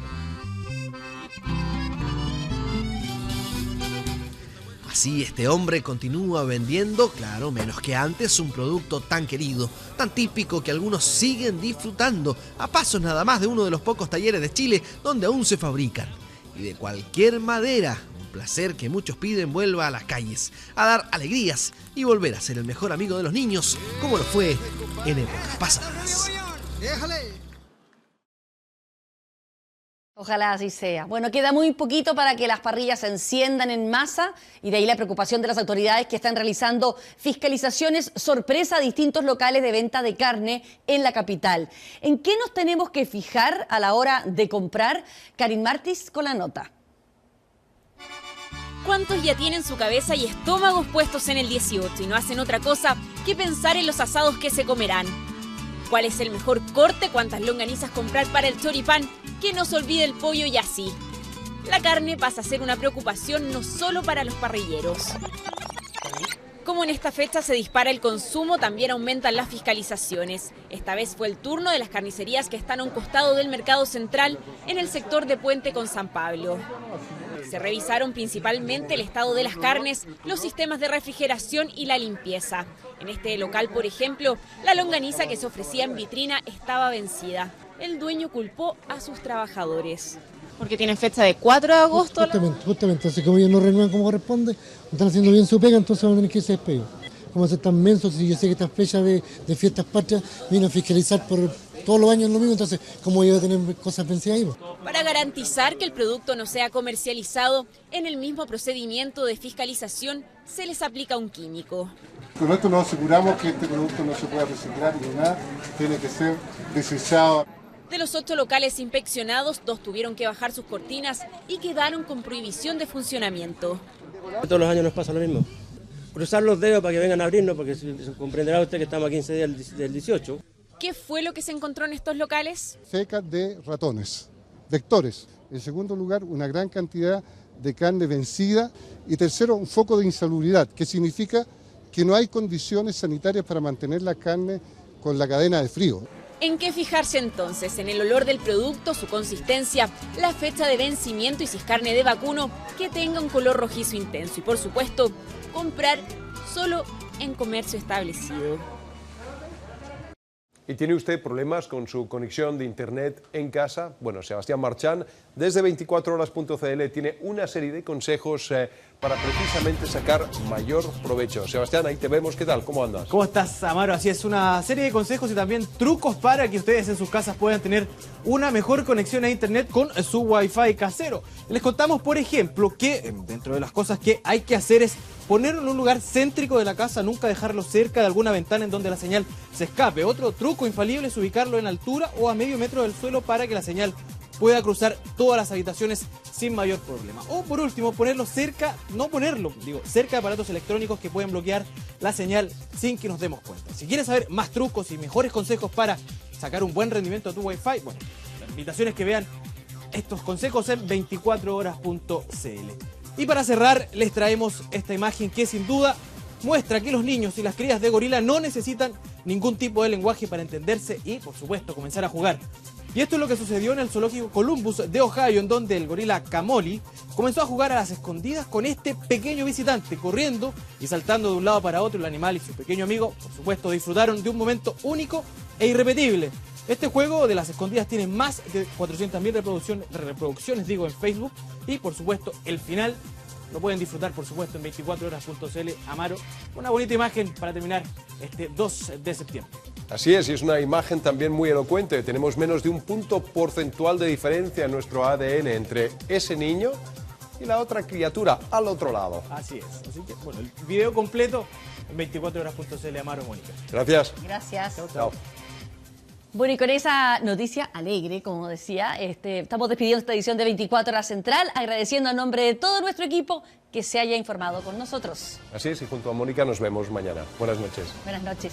Así este hombre continúa vendiendo, claro, menos que antes, un producto tan querido, tan típico que algunos siguen disfrutando, a pasos nada más de uno de los pocos talleres de Chile donde aún se fabrican. Y de cualquier madera, un placer que muchos piden vuelva a las calles, a dar alegrías y volver a ser el mejor amigo de los niños, como lo fue en épocas pasadas.
Ojalá así sea. Bueno, queda muy poquito para que las parrillas se enciendan en masa y de ahí la preocupación de las autoridades que están realizando fiscalizaciones sorpresa a distintos locales de venta de carne en la capital. ¿En qué nos tenemos que fijar a la hora de comprar? Karin Martis con la nota.
¿Cuántos ya tienen su cabeza y estómagos puestos en el 18 y no hacen otra cosa que pensar en los asados que se comerán? ¿Cuál es el mejor corte? ¿Cuántas longanizas comprar para el choripán? Que no se olvide el pollo y así. La carne pasa a ser una preocupación no solo para los parrilleros. Como en esta fecha se dispara el consumo, también aumentan las fiscalizaciones. Esta vez fue el turno de las carnicerías que están a un costado del mercado central en el sector de Puente con San Pablo. Se revisaron principalmente el estado de las carnes, los sistemas de refrigeración y la limpieza. En este local, por ejemplo, la longaniza que se ofrecía en vitrina estaba vencida. El dueño culpó a sus trabajadores. Porque tienen fecha de 4 de agosto.
Justamente. Entonces, como ellos no renuevan como corresponde, están haciendo bien su pega, entonces van a tener que irse despedidos. Como se están mensos, si yo sé que estas fechas de fiestas patrias vienen a fiscalizar por todos los años lo mismo, entonces, ¿cómo iba a tener cosas vencidas ahí?
Para garantizar que el producto no sea comercializado, en el mismo procedimiento de fiscalización se les aplica un químico.
Con esto nos aseguramos que este producto no se pueda reciclar ni nada, tiene que ser desechado.
De los 8 locales inspeccionados, 2 tuvieron que bajar sus cortinas y quedaron con prohibición de funcionamiento.
Todos los años nos pasa lo mismo. Cruzar los dedos para que vengan a abrirnos, porque comprenderá usted que estamos a 15 días del 18.
¿Qué fue lo que se encontró en estos locales?
Fecas de ratones, vectores. En segundo lugar, una gran cantidad de carne vencida. Y tercero, un foco de insalubridad, que significa que no hay condiciones sanitarias para mantener la carne con la cadena de frío.
¿En qué fijarse entonces? En el olor del producto, su consistencia, la fecha de vencimiento y si es carne de vacuno, que tenga un color rojizo intenso. Y por supuesto, comprar solo en comercio establecido.
¿Y tiene usted problemas con su conexión de internet en casa? Bueno, Sebastián Marchán, desde 24horas.cl, tiene una serie de consejos para precisamente sacar mayor provecho. Sebastián, ahí te vemos. ¿Qué tal? ¿Cómo andas?
¿Cómo estás, Amaro? Así es, una serie de consejos y también trucos para que ustedes en sus casas puedan tener una mejor conexión a internet con su Wi-Fi casero. Les contamos, por ejemplo, que dentro de las cosas que hay que hacer es ponerlo en un lugar céntrico de la casa, nunca dejarlo cerca de alguna ventana en donde la señal se escape. Otro truco infalible es ubicarlo en altura o a medio metro del suelo para que la señal pueda cruzar todas las habitaciones sin mayor problema. O por último, ponerlo cerca, cerca de aparatos electrónicos que pueden bloquear la señal sin que nos demos cuenta. Si quieres saber más trucos y mejores consejos para sacar un buen rendimiento a tu Wi-Fi, bueno, la invitación es que vean estos consejos en 24horas.cl. Y para cerrar, les traemos esta imagen que sin duda muestra que los niños y las crías de gorila no necesitan ningún tipo de lenguaje para entenderse y, por supuesto, comenzar a jugar. Y esto es lo que sucedió en el zoológico Columbus de Ohio, en donde el gorila Kamoli comenzó a jugar a las escondidas con este pequeño visitante, corriendo y saltando de un lado para otro. El animal y su pequeño amigo, por supuesto, disfrutaron de un momento único e irrepetible. Este juego de las escondidas tiene más de 400.000 reproducciones en Facebook y, por supuesto, el final lo pueden disfrutar, por supuesto, en 24horas.cl. Amaro, una bonita imagen para terminar este 2 de septiembre.
Así es, y es una imagen también muy elocuente. Tenemos menos de un punto porcentual de diferencia en nuestro ADN entre ese niño y la otra criatura al otro lado.
Así es. Así que, bueno, el video completo en 24horas.cl. Amaro, Mónica.
Gracias.
Gracias.
Chao.
Bueno, y con esa noticia alegre, como decía, estamos despidiendo esta edición de 24 Horas Central, agradeciendo a nombre de todo nuestro equipo que se haya informado con nosotros.
Así es, y junto a Mónica nos vemos mañana. Buenas noches.
Buenas noches.